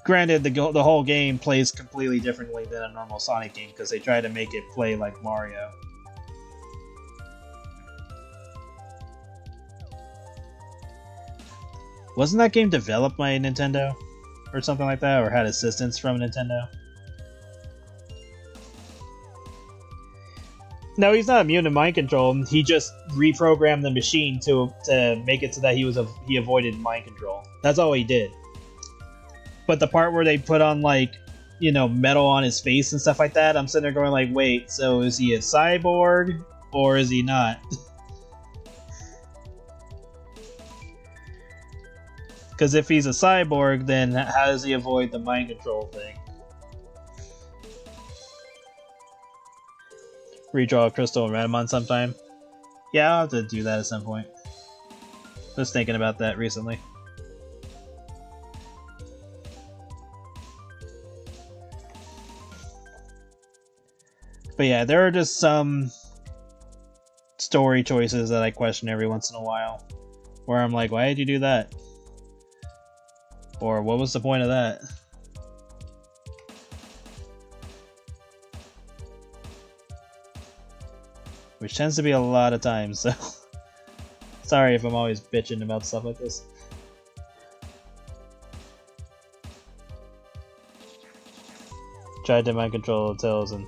S1: Granted, the whole game plays completely differently than a normal Sonic game, because they try to make it play like Mario. Wasn't that game developed by Nintendo? Or something like that? Or had assistance from Nintendo? No, he's not immune to mind control. He just reprogrammed the machine to make it so that he avoided mind control. That's all he did. But the part where they put on, like, you know, metal on his face and stuff like that, I'm sitting there going like, wait, so is he a cyborg or is he not? Because if he's a cyborg, then how does he avoid the mind control thing? Redraw Crystal and Renamon sometime. Yeah, I'll have to do that at some point. I was thinking about that recently. But yeah, there are just some story choices that I question every once in a while. Where I'm like, why did you do that? Or what was the point of that? Which tends to be a lot of times, so sorry if I'm always bitching about stuff like this. Tried to mind control Tails, and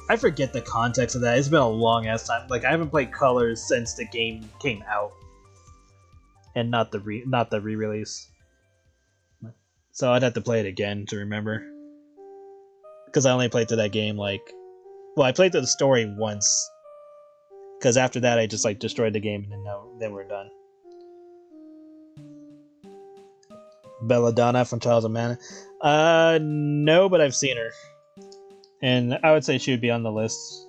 S1: I forget the context of that. It's been a long ass time. Like, I haven't played Colors since the game came out, and not the re-release. So I'd have to play it again to remember, because I only played through that game like, well, I played through the story once. Because after that, I just, like, destroyed the game, and then we're done. Belladonna from Trials of Mana. No, but I've seen her. And I would say she would be on the list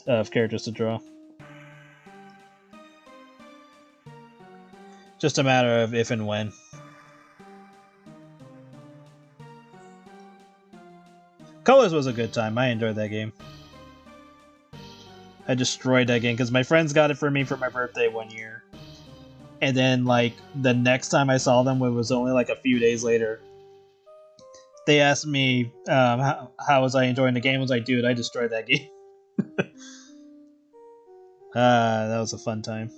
S1: of characters to draw. Just a matter of if and when. Colors was a good time. I enjoyed that game. I destroyed that game because my friends got it for me for my birthday one year. And then, like, the next time I saw them, it was only like a few days later. They asked me how was I enjoying the game. I was like, dude, I destroyed that game. That was a fun time.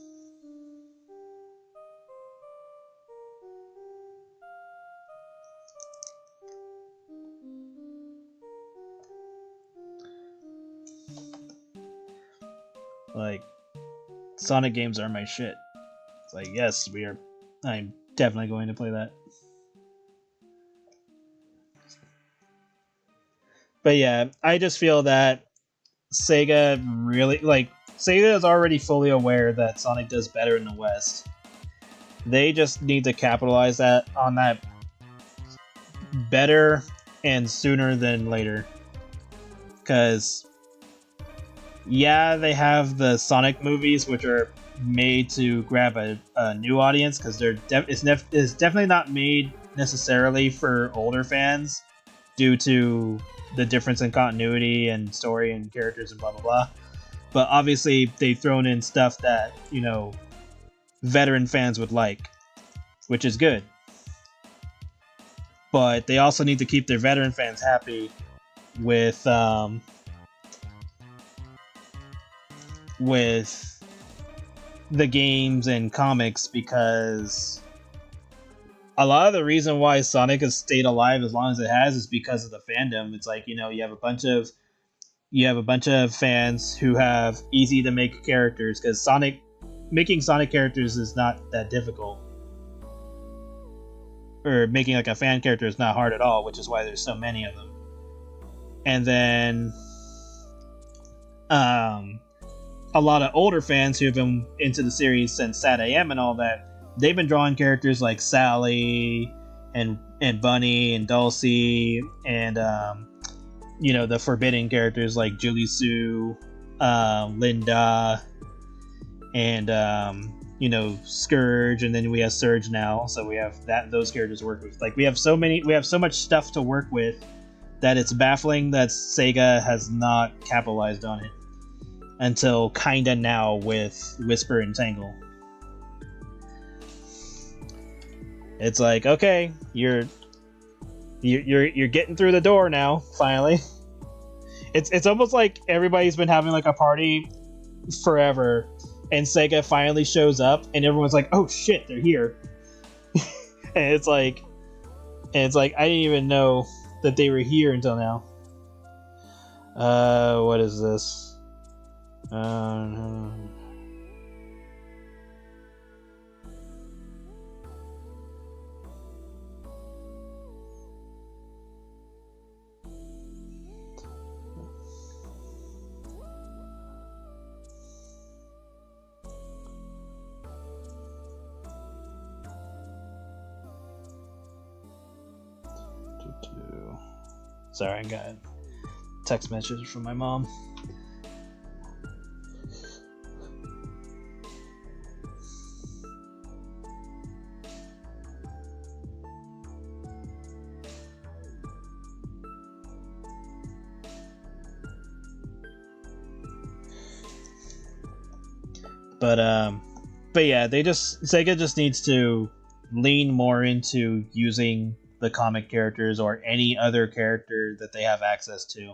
S1: Like, Sonic games are my shit. It's like, yes, I'm definitely going to play that. But yeah, I just feel that Sega really, like, Sega is already fully aware that Sonic does better in the West. They just need to capitalize on that better and sooner than later. Because, yeah, they have the Sonic movies, which are made to grab a new audience, because it's definitely not made necessarily for older fans due to the difference in continuity and story and characters and blah blah blah. But obviously they've thrown in stuff that, you know, veteran fans would like, which is good. But they also need to keep their veteran fans happy with the games and comics, because a lot of the reason why Sonic has stayed alive as long as it has is because of the fandom. It's like, you know, you have a bunch of fans who have easy to make characters, because making Sonic characters is not that difficult, or making like a fan character is not hard at all, which is why there's so many of them. And then a lot of older fans who have been into the series since Sat AM and all that, they've been drawing characters like Sally and Bunny and Dulcie and you know, the forbidden characters like Julie Sue, Linda, and you know, Scourge, and then we have Surge now, so we have those characters to work with. Like, we have so much stuff to work with that it's baffling that Sega has not capitalized on it until kinda now with Whisper and Tangle. It's like, okay, you're getting through the door now, finally. It's almost like everybody's been having like a party forever, and Sega finally shows up, and everyone's like, "Oh shit, they're here!" and it's like I didn't even know that they were here until now. What is this? Sorry, I got a text message from my mom. But yeah, Sega just needs to lean more into using the comic characters or any other character that they have access to.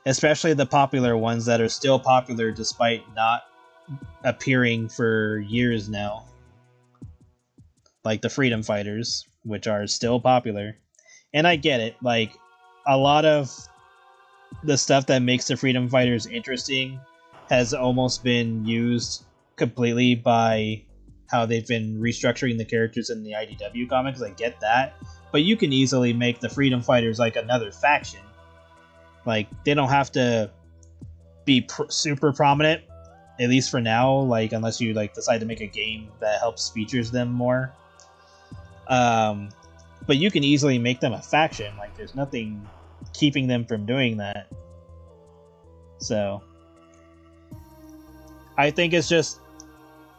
S1: Especially the popular ones that are still popular despite not appearing for years now. Like the Freedom Fighters, which are still popular. And I get it, like, a lot of the stuff that makes the Freedom Fighters interesting has almost been used completely by how they've been restructuring the characters in the IDW comics. I get that, but you can easily make the Freedom Fighters like another faction. Like, they don't have to be super prominent, at least for now. Like, unless you like decide to make a game that helps features them more. But you can easily make them a faction. Like, there's nothing keeping them from doing that. So, I think it's just.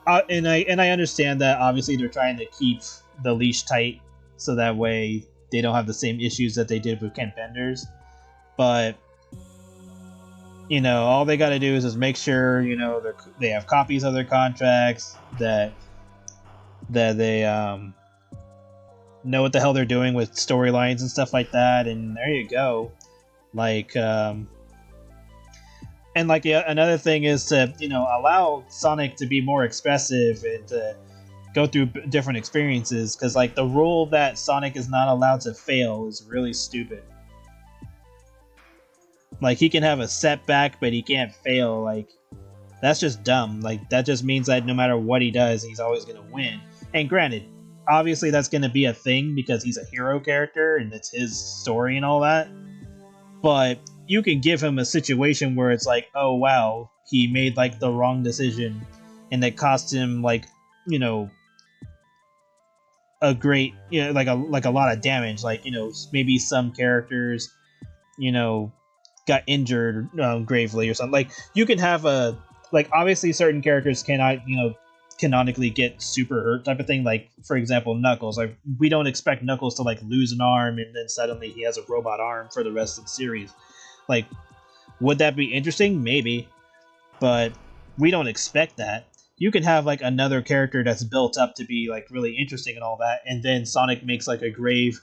S1: And I understand that obviously they're trying to keep the leash tight so that way they don't have the same issues that they did with Ken Penders. But, you know, all they got to do is just make sure, you know, they have copies of their contracts, that they know what the hell they're doing with storylines and stuff like that, and there you go. Like, and like, yeah, another thing is to, you know, allow Sonic to be more expressive and to go through different experiences, because like the rule that Sonic is not allowed to fail is really stupid. Like, he can have a setback, but he can't fail. Like, that's just dumb. Like, that just means that no matter what he does, he's always going to win. And granted, obviously that's going to be a thing because he's a hero character and it's his story and all that. But you can give him a situation where it's like, oh wow, he made like the wrong decision and it cost him, like, you know, a great, you know, like a lot of damage. Like, you know, maybe some characters, you know, got injured gravely or something. Like, you can have like, obviously certain characters cannot, you know, canonically get super hurt type of thing. Like, for example, Knuckles. Like, we don't expect Knuckles to like lose an arm and then suddenly he has a robot arm for the rest of the series. Like, would that be interesting? Maybe, but we don't expect that. You can have like another character that's built up to be like really interesting and all that, and then Sonic makes like a grave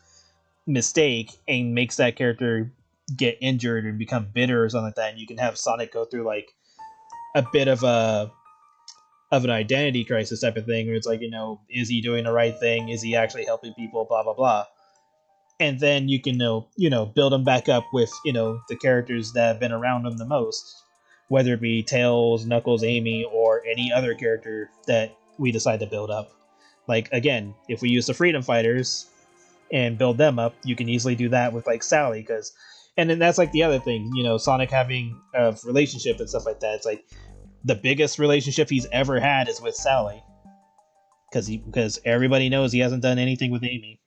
S1: mistake and makes that character get injured and become bitter or something like that, and you can have Sonic go through like a bit of a of an identity crisis type of thing, where it's like, you know, is he doing the right thing? Is he actually helping people? Blah blah blah. And then you can build him back up with the characters that have been around him the most, whether it be Tails, Knuckles, Amy, or any other character that we decide to build up. Like, again, if we use the Freedom Fighters and build them up, you can easily do that with like Sally, and then that's like the other thing, Sonic having a relationship and stuff like that. It's like the biggest relationship he's ever had is with Sally, because everybody knows he hasn't done anything with Amy.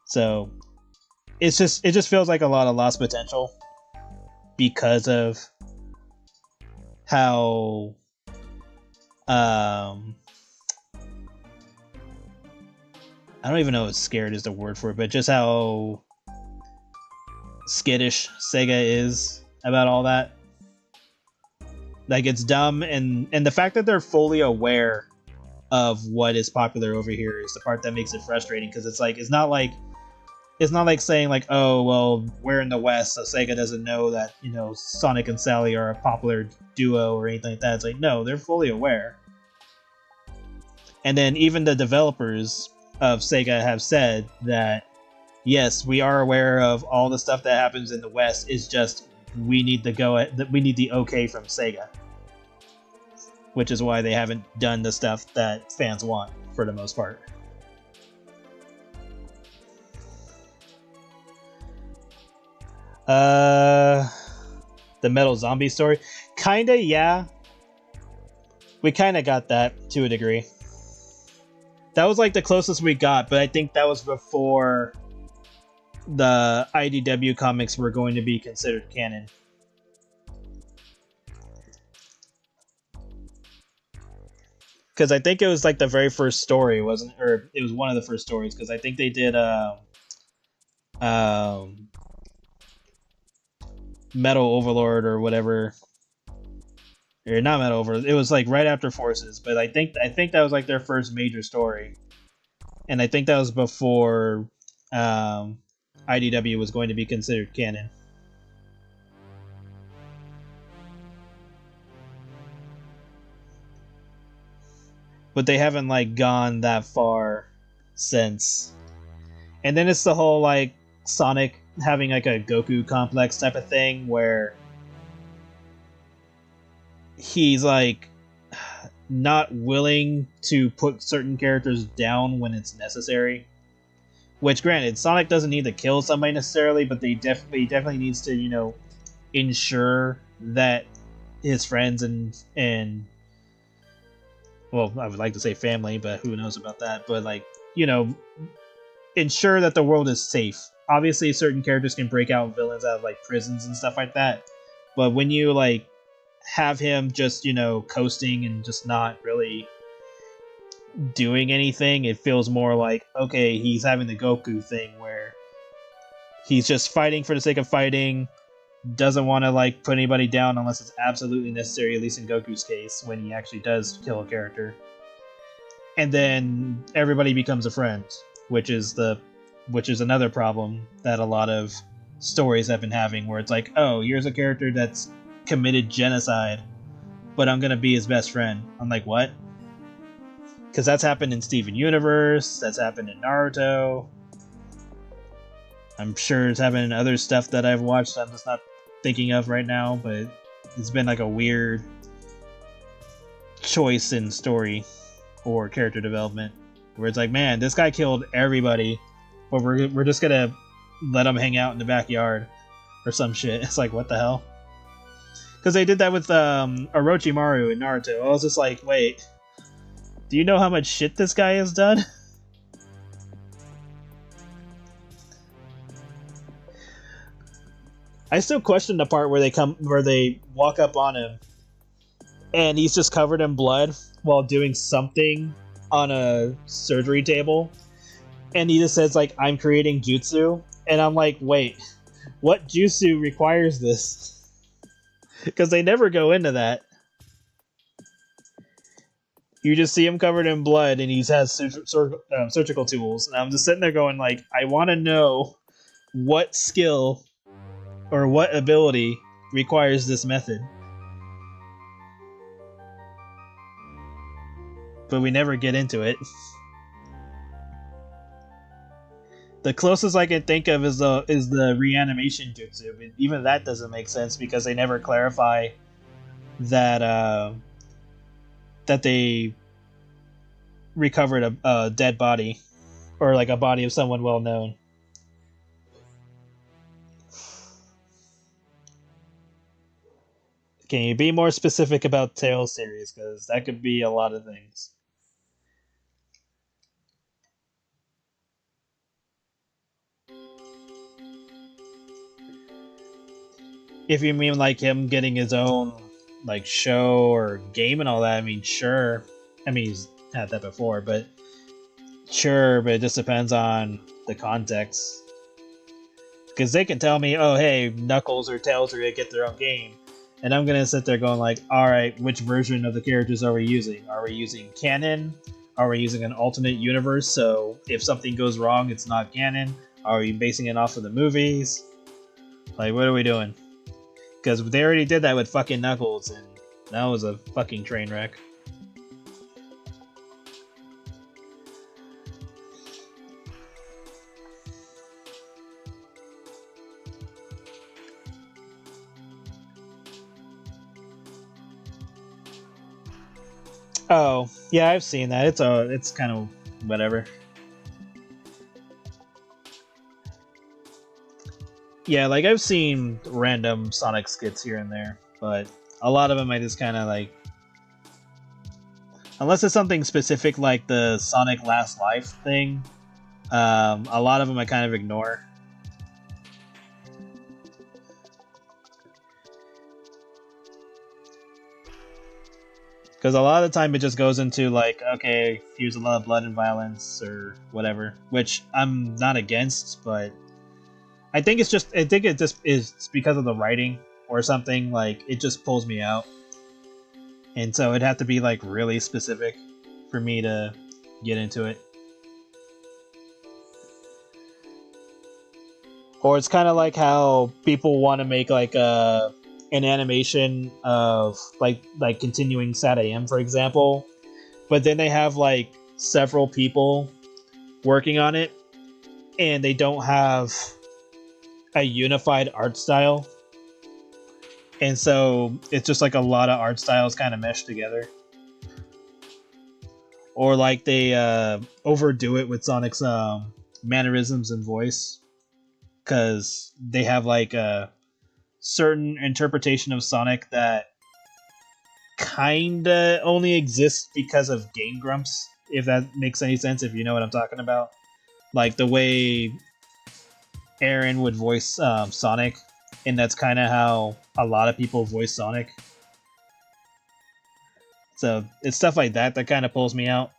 S1: So it just feels like a lot of lost potential because of how I don't even know if scared is the word for it, but just how skittish Sega is about all that. Like, it's dumb, and the fact that they're fully aware of what is popular over here is the part that makes it frustrating, because it's not like saying like, oh well, we're in the West, so Sega doesn't know that Sonic and Sally are a popular duo or anything like that. It's like, no, they're fully aware. And then even the developers of Sega have said that yes, we are aware of all the stuff that happens in the West. It's just we need the okay from Sega, which is why they haven't done the stuff that fans want for the most part. The Metal Zombie story, kinda, yeah. We kinda got that to a degree. That was like the closest we got, but I think that was before the IDW comics were going to be considered canon. Because I think it was like the very first story, wasn't it? Or it was one of the first stories, because I think they did Metal Overlord or whatever. Or not Metal Overlord. It was like right after Forces, but I think that was like their first major story. And I think that was before IDW was going to be considered canon. But they haven't like gone that far since. And then it's the whole like Sonic having like a Goku complex type of thing where he's like not willing to put certain characters down when it's necessary. Which, granted, Sonic doesn't need to kill somebody necessarily, but he definitely needs to, ensure that his friends and well, I would like to say family, but who knows about that? But like, ensure that the world is safe. Obviously, certain characters can break out villains out of like prisons and stuff like that. But when you like have him just coasting and just not really doing anything, it feels more like, okay, he's having the Goku thing where he's just fighting for the sake of fighting, doesn't want to like put anybody down unless it's absolutely necessary, at least in Goku's case, when he actually does kill a character. And then everybody becomes a friend, which is another problem that a lot of stories have been having, where it's like, oh, here's a character that's committed genocide, but I'm gonna be his best friend. I'm like, what? Because that's happened in Steven Universe, that's happened in Naruto. I'm sure it's happened in other stuff that I've watched I'm just not thinking of right now, but it's been like a weird choice in story or character development, where it's like, man, this guy killed everybody, but we're just gonna let him hang out in the backyard or some shit. It's like, what the hell? Because they did that with Orochimaru in Naruto. I was just like, wait, do you know how much shit this guy has done? I still question the part where they walk up on him and he's just covered in blood while doing something on a surgery table, and he just says like, I'm creating jutsu, and I'm like, wait, what jutsu requires this? Because they never go into that. You just see him covered in blood and he has surgical tools, and I'm just sitting there going like, I want to know what skill or what ability requires this method. but we never get into it. The closest I can think of is the reanimation jutsu, but even that doesn't make sense because they never clarify that that they recovered a dead body or like a body of someone well known. Can you be more specific about Tales series? Because that could be a lot of things. If you mean like him getting his own like show or game and all that, I mean sure. I mean he's had that before, but sure, but it just depends on the context. Because they can tell me, oh hey, Knuckles or Tails are gonna get their own game, and I'm gonna sit there going like, all right, which version of the characters are we using? Are we using canon? Are we using an alternate universe? So if something goes wrong, it's not canon. Are we basing it off of the movies? Like, what are we doing? Because they already did that with fucking Knuckles, and that was a fucking train wreck. Oh, yeah, I've seen that. It's kind of whatever. Yeah, like I've seen random Sonic skits here and there, but a lot of them I just kind of like, unless it's something specific like the Sonic Last Life thing. A lot of them I kind of ignore. Because a lot of the time it just goes into like, okay, here's a lot of blood and violence or whatever, which I'm not against, but I think it just is because of the writing or something. Like it just pulls me out, and so it'd have to be like really specific for me to get into it. Or it's kind of like how people want to make like an animation of like continuing Sat AM, for example, but then they have like several people working on it, and they don't have a unified art style, and so it's just like a lot of art styles kind of meshed together. Or like they overdo it with Sonic's mannerisms and voice, because they have like a certain interpretation of Sonic that kinda only exists because of Game Grumps, if that makes any sense, if you know what I'm talking about. Like the way Aaron would voice Sonic, and that's kind of how a lot of people voice Sonic. So it's stuff like that that kind of pulls me out.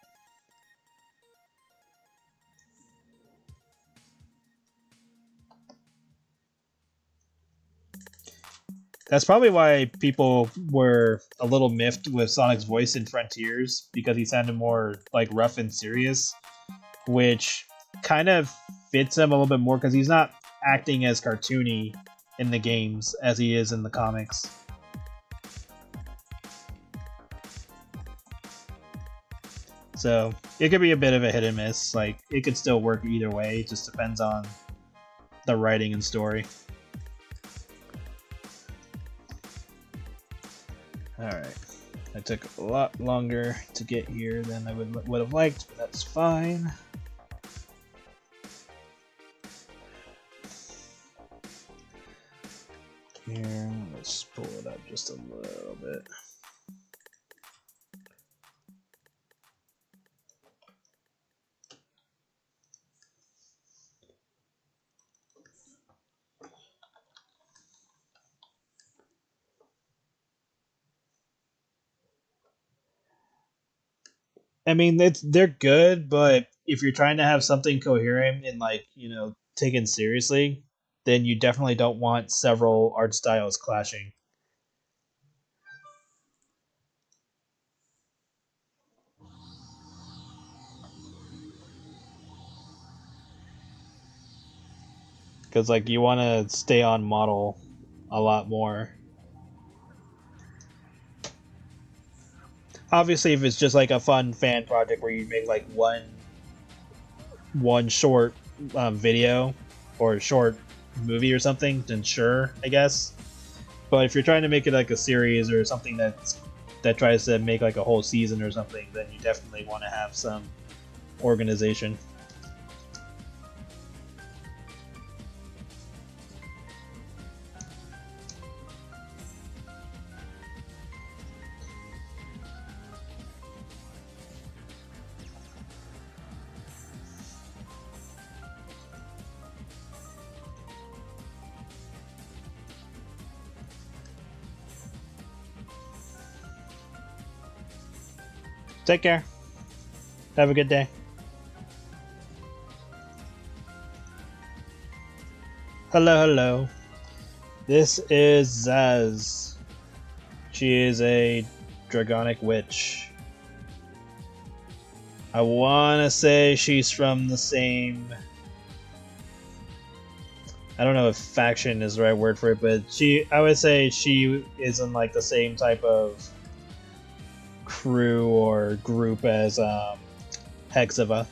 S1: That's probably why people were a little miffed with Sonic's voice in Frontiers, because he sounded more like rough and serious, which kind of fits him a little bit more because he's not acting as cartoony in the games as he is in the comics. So it could be a bit of a hit and miss. Like it could still work either way. It just depends on the writing and story. Alright. I took a lot longer to get here than I would have liked, but that's fine. Here, let's pull it up just a little bit. I mean, they're good, but if you're trying to have something coherent and like taken seriously, then you definitely don't want several art styles clashing. Because like you want to stay on model a lot more. obviously, if it's just like a fun fan project where you make like one short video or short movie or something, then sure, I guess. But if you're trying to make it like a series or something that tries to make like a whole season or something, then you definitely want to have some organization. Take care. Have a good day. Hello, hello. This is Zaz. She is a dragonic witch. I wanna say she's from the same... I don't know if faction is the right word for it, but I would say she is in like the same type of crew or group as Hexiva.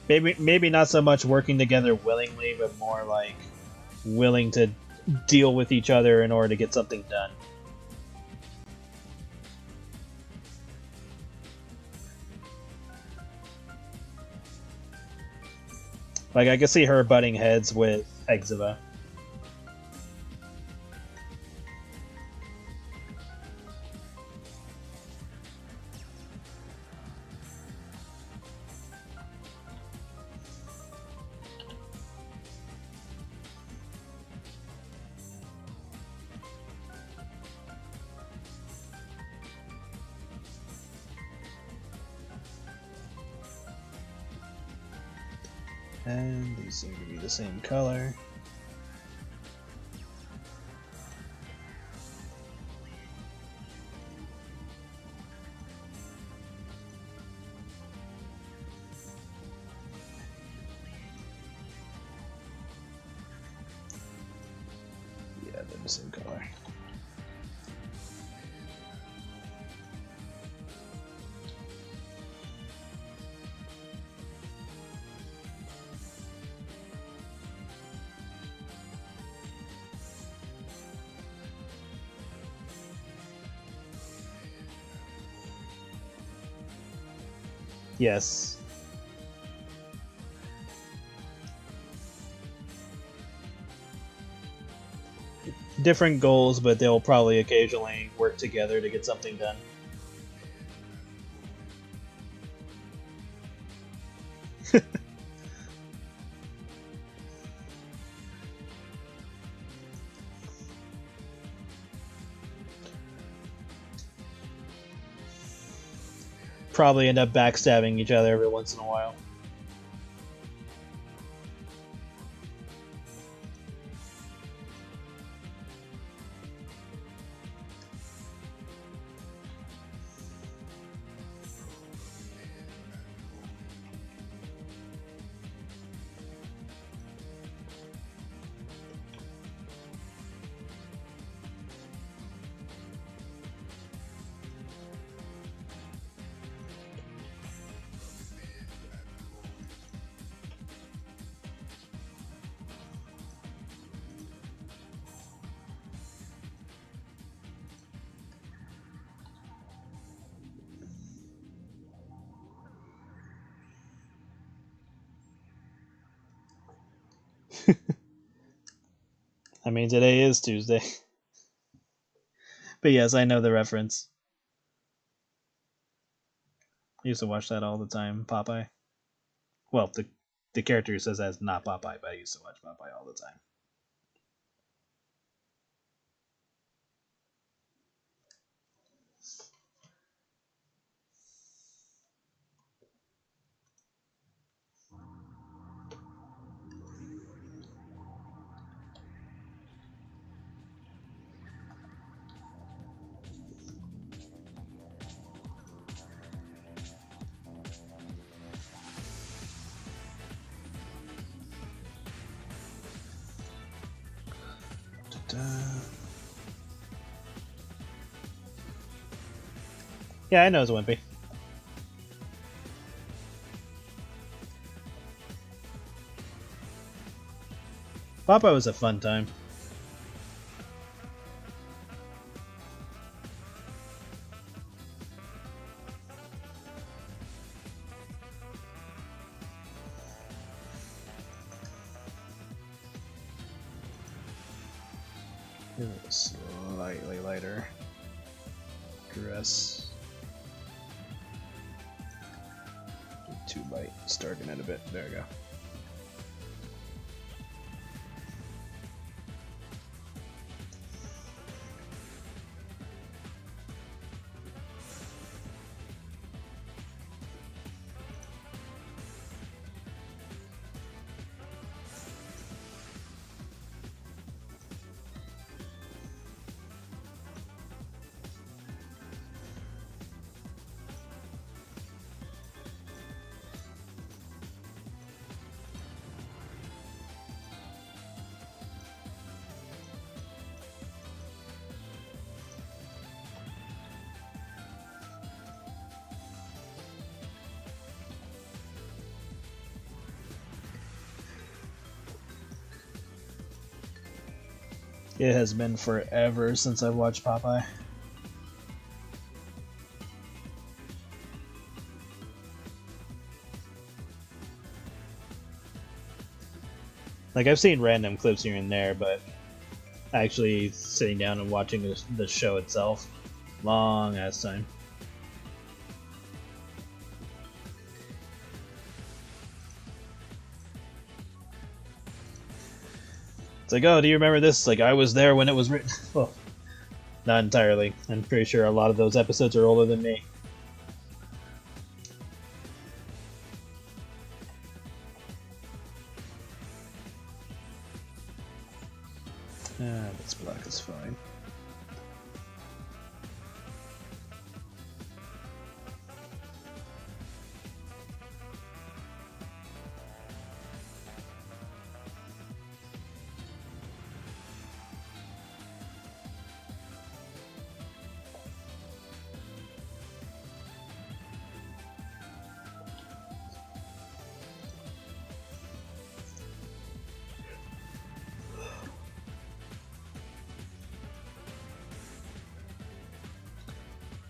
S1: Maybe not so much working together willingly, but more like willing to deal with each other in order to get something done. Like, I could see her butting heads with Hexiva. And these seem to be the same color. Yeah, they're the same color. Yes. Different goals, but they'll probably occasionally work together to get something done. Probably end up backstabbing each other every once in a while. I mean, today is Tuesday. But yes, I know the reference. I used to watch that all the time, Popeye. Well, the character says that's not Popeye, but I used to watch Popeye all the time. Yeah, I know it's Wimpy. Papa was a fun time. Slightly lighter dress. 2 light, starting it a bit. There we go. It has been forever since I've watched Popeye. Like, I've seen random clips here and there, but actually sitting down and watching the show itself, long ass time. It's like, oh, do you remember this? Like, I was there when it was written. Well, not entirely. I'm pretty sure a lot of those episodes are older than me. This black is fine.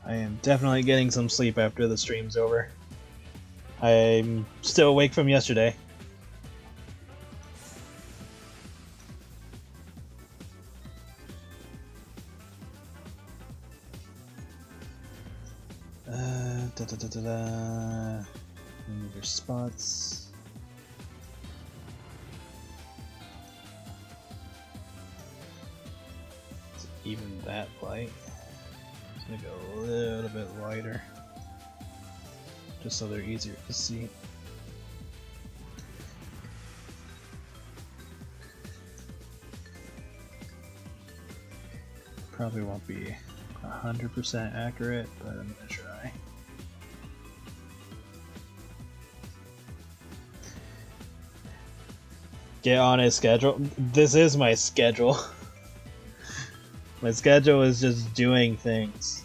S1: I am definitely getting some sleep after the stream's over. I'm still awake from yesterday. Move your spots. It's even that light. I'm gonna go a little bit lighter, just so they're easier to see. Probably won't be 100% accurate, but I'm gonna try. Get on a schedule. This is my schedule. My schedule is just doing things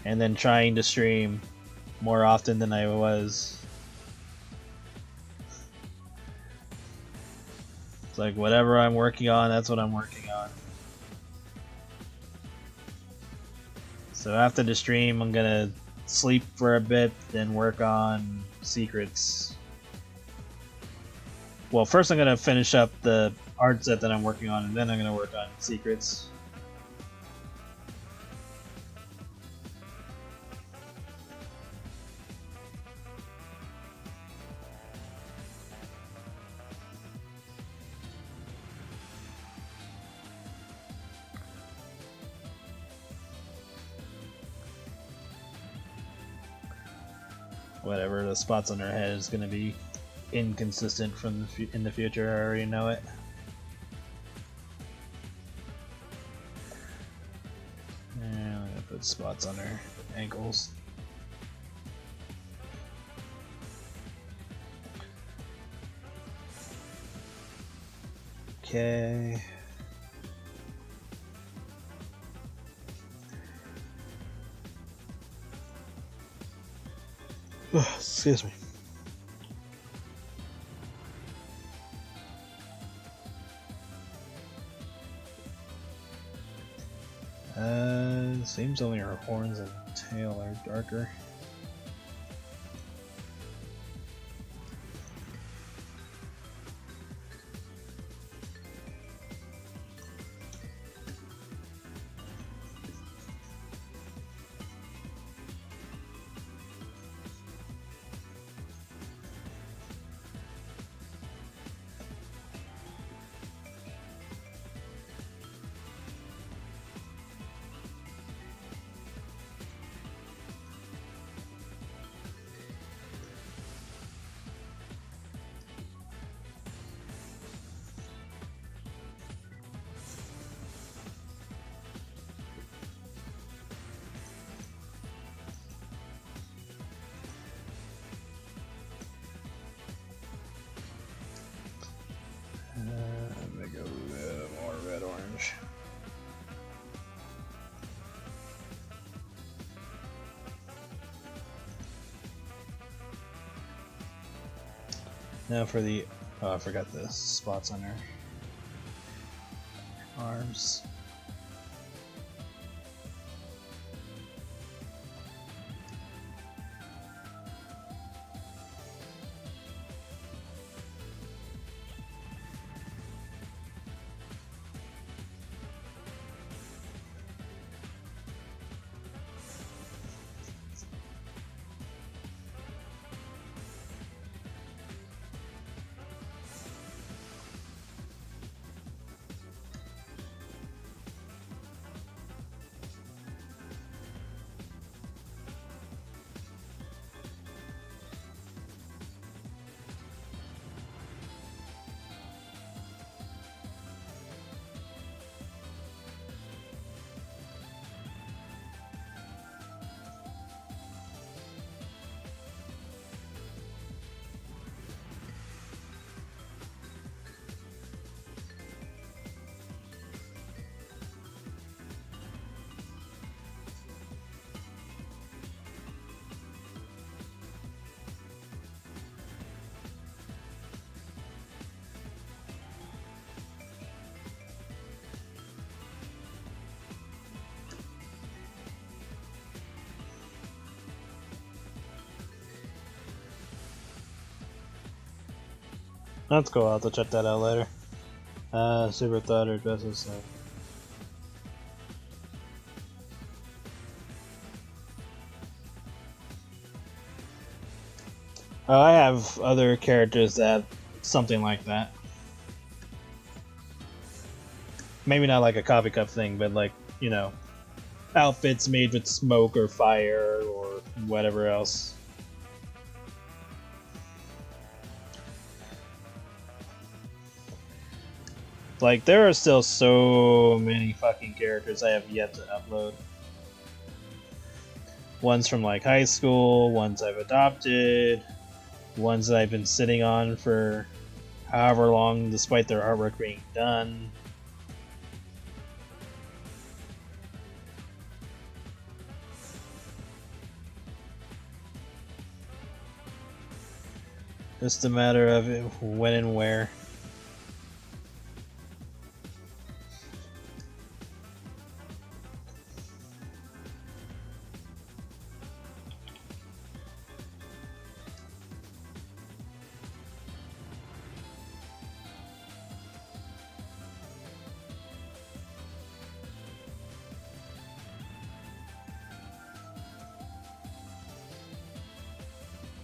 S1: and then trying to stream more often than I was. It's like whatever I'm working on, that's what I'm working on. So after the stream, I'm gonna sleep for a bit, then work on secrets. Well, first I'm gonna finish up the art set that I'm working on, and then I'm gonna work on secrets. Whatever, the spots on her head is gonna be inconsistent from in the future. I already know it. And I'm gonna put spots on her ankles. Okay. Excuse me. Seems only her horns and tail are darker. Make a little more red-orange. Now for the... oh, I forgot the spots on her arms. That's cool, I'll have to check that out later. Super thought or dresses. I have other characters that have something like that. Maybe not like a coffee cup thing, but like, you know, outfits made with smoke or fire or whatever else. Like, there are still so many fucking characters I have yet to upload. Ones from like high school, ones I've adopted, ones that I've been sitting on for however long despite their artwork being done. Just a matter of when and where.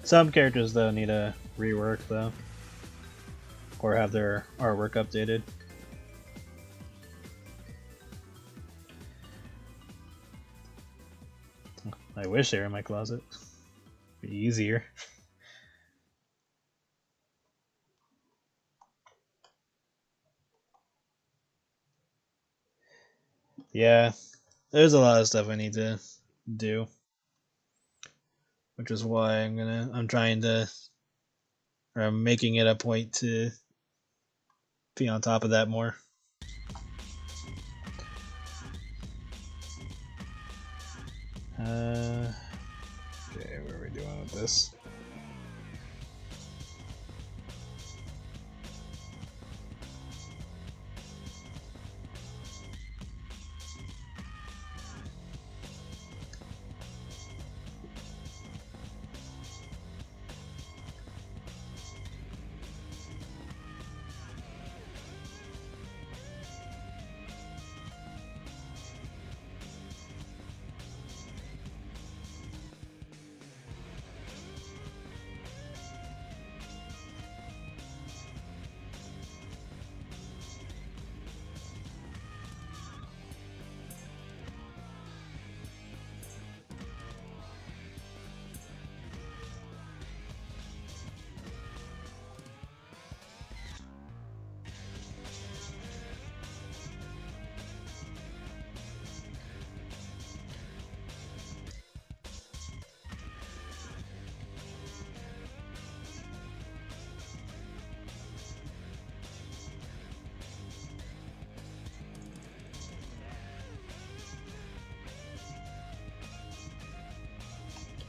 S1: Some characters though need a rework though, or have their artwork updated. I wish they were in my closet. Be easier. Yeah, there's a lot of stuff I need to do, which is why I'm trying to, or I'm making it a point to be on top of that more. Okay, what are we doing with this?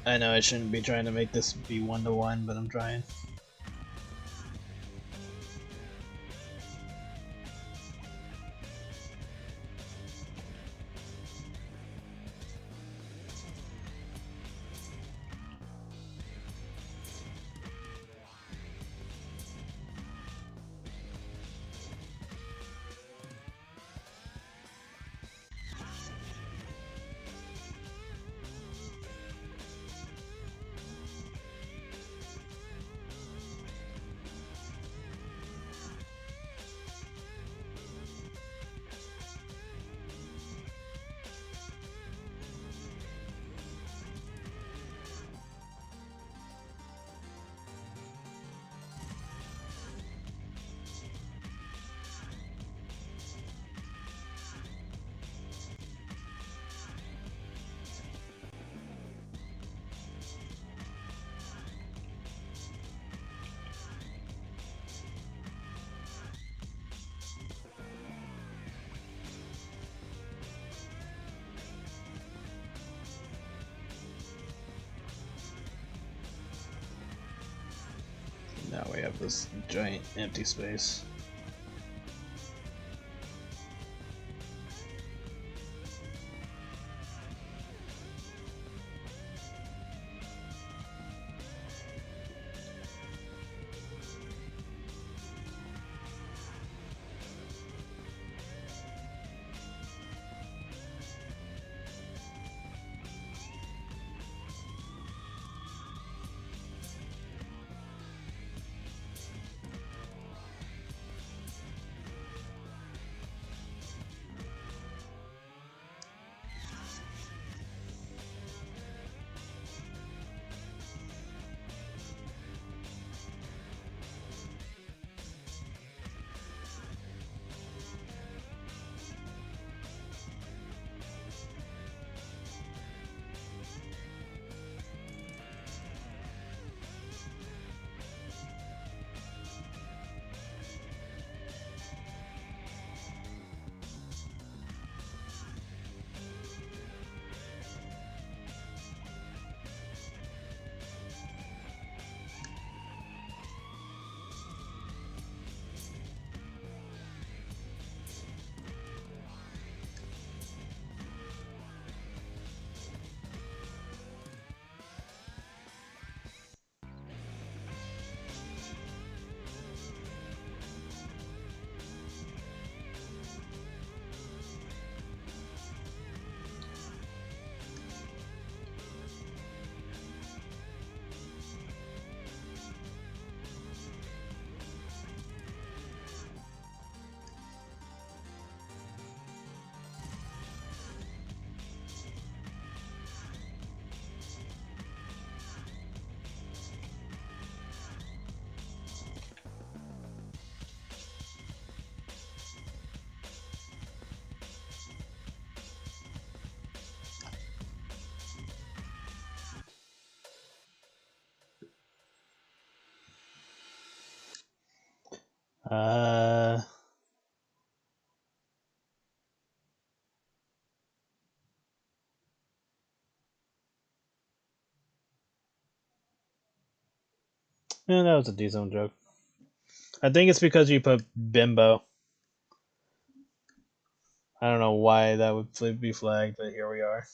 S1: I know I shouldn't be trying to make this be 1-to-1, but I'm trying. Now we have this giant empty space. Uh, yeah, that was a decent joke. I think it's because you put bimbo. I don't know why that would be flagged, but here we are.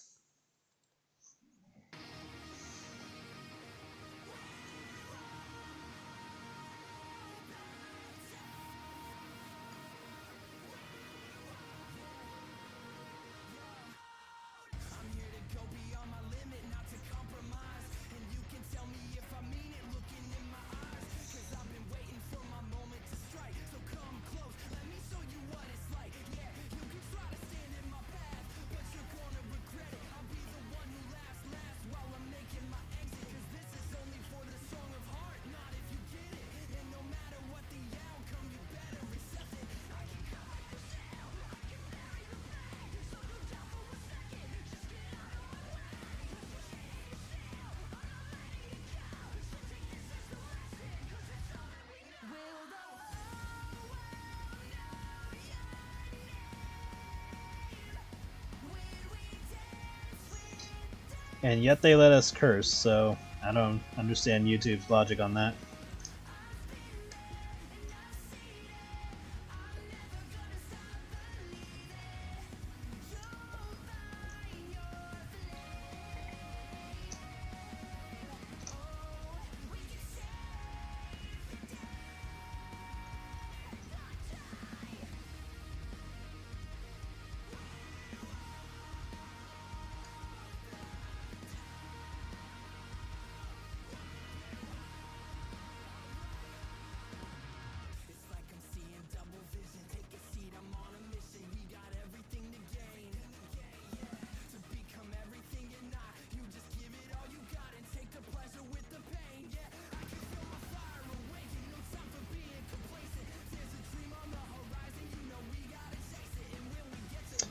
S1: And yet they let us curse, so I don't understand YouTube's logic on that.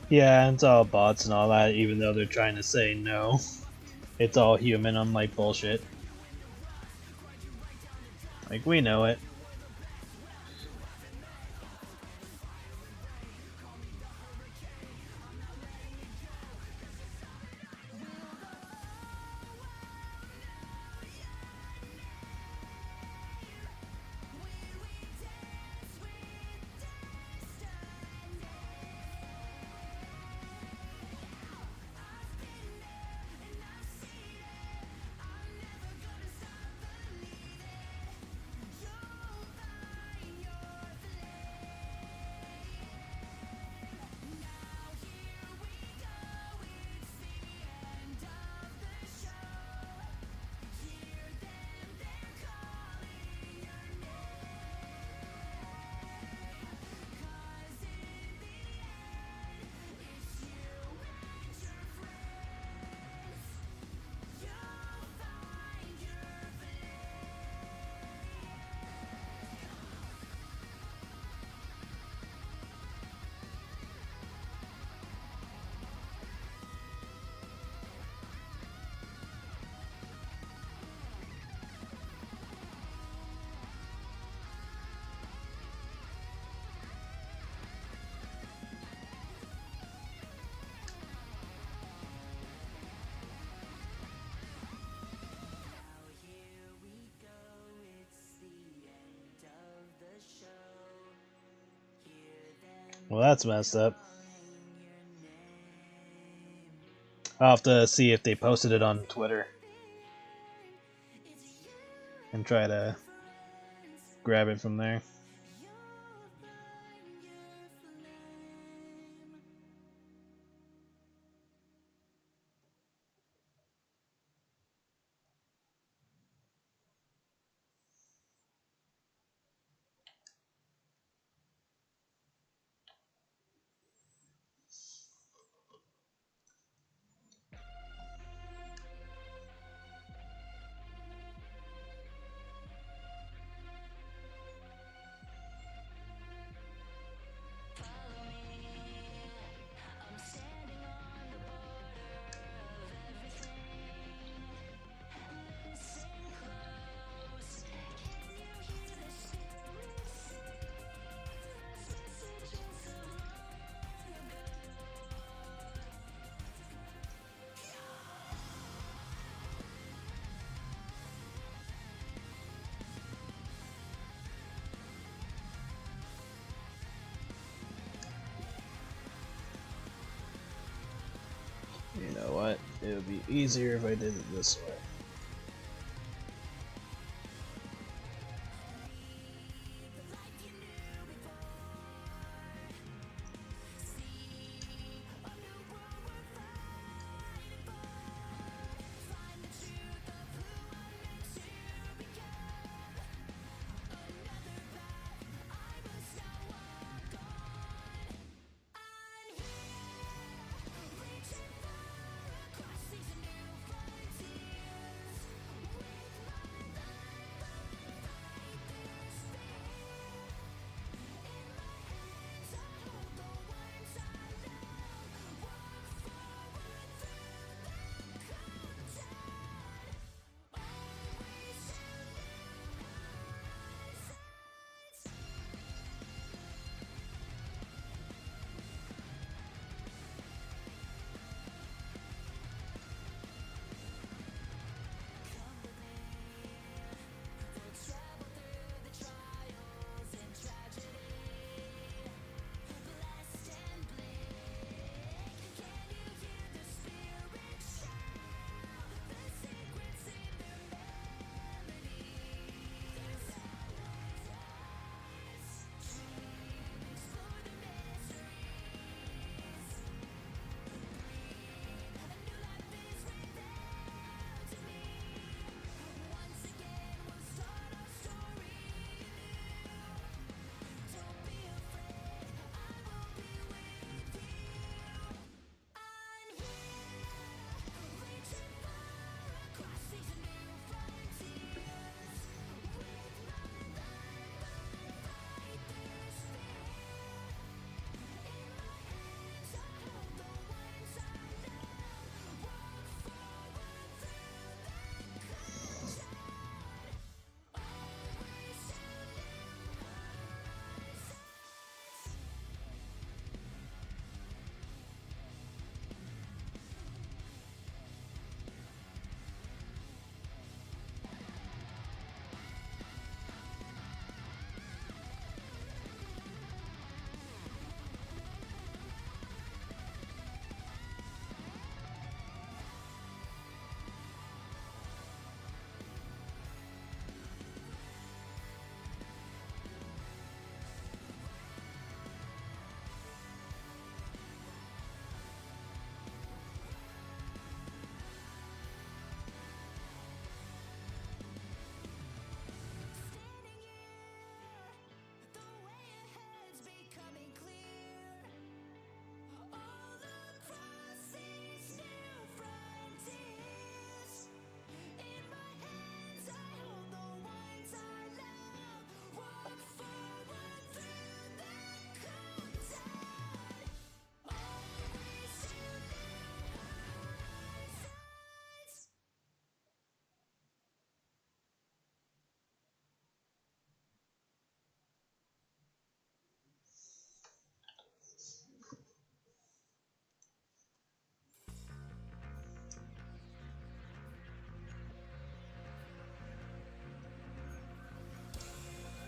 S1: Yeah, it's all bots and all that, even though they're trying to say no. It's all human, unlike bullshit. Like, we know it. Well, that's messed up. I'll have to see if they posted it on Twitter and try to grab it from there. You know what? It would be easier if I did it this way.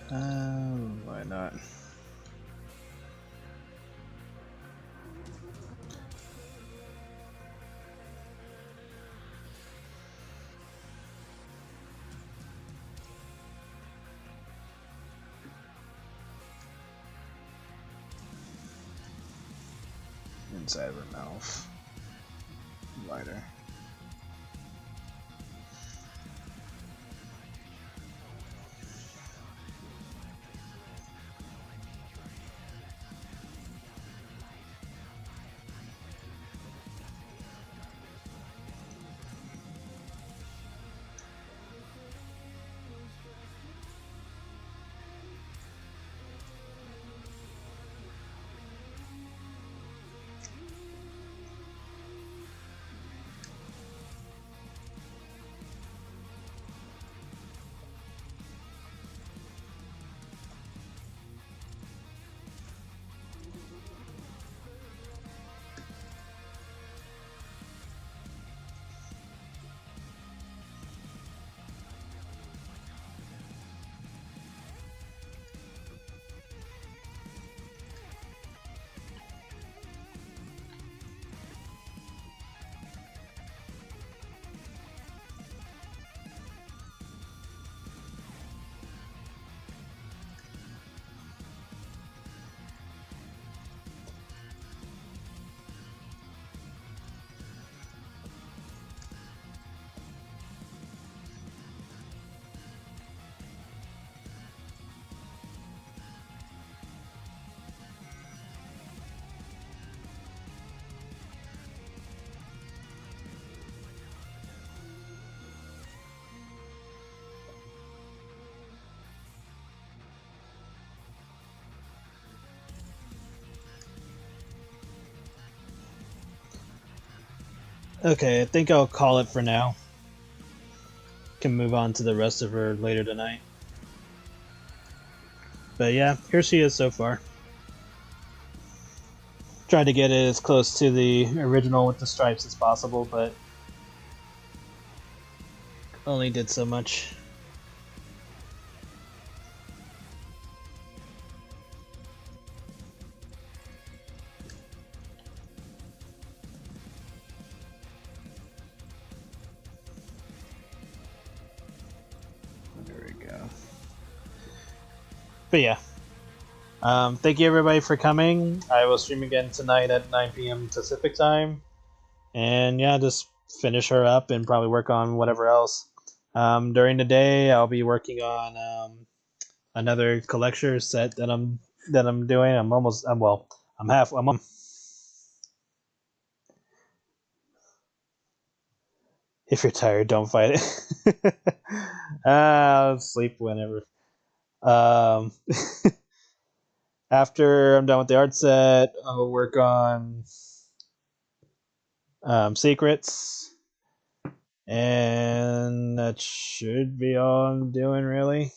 S1: Why not? Inside of her mouth. Lighter. Okay, I think I'll call it for now. Can move on to the rest of her later tonight. But yeah, here she is so far. Tried to get it as close to the original with the stripes as possible, but only did so much. There we go. But yeah. Thank you everybody for coming. I will stream again tonight at 9 p.m. Pacific time. And yeah, just finish her up and probably work on whatever else. During the day, I'll be working on another collector set that I'm doing. I'm if you're tired, don't fight it. I'll sleep whenever. Um, after I'm done with the art set, I'll work on secrets, and that should be all I'm doing really.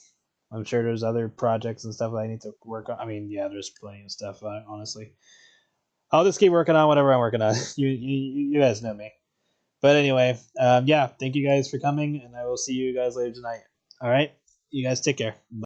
S1: I'm sure there's other projects and stuff that I need to work on. I mean, yeah, there's plenty of stuff. Honestly, I'll just keep working on whatever I'm working on. You guys know me. But anyway, yeah, thank you guys for coming, and I will see you guys later tonight. All right, you guys take care. Bye.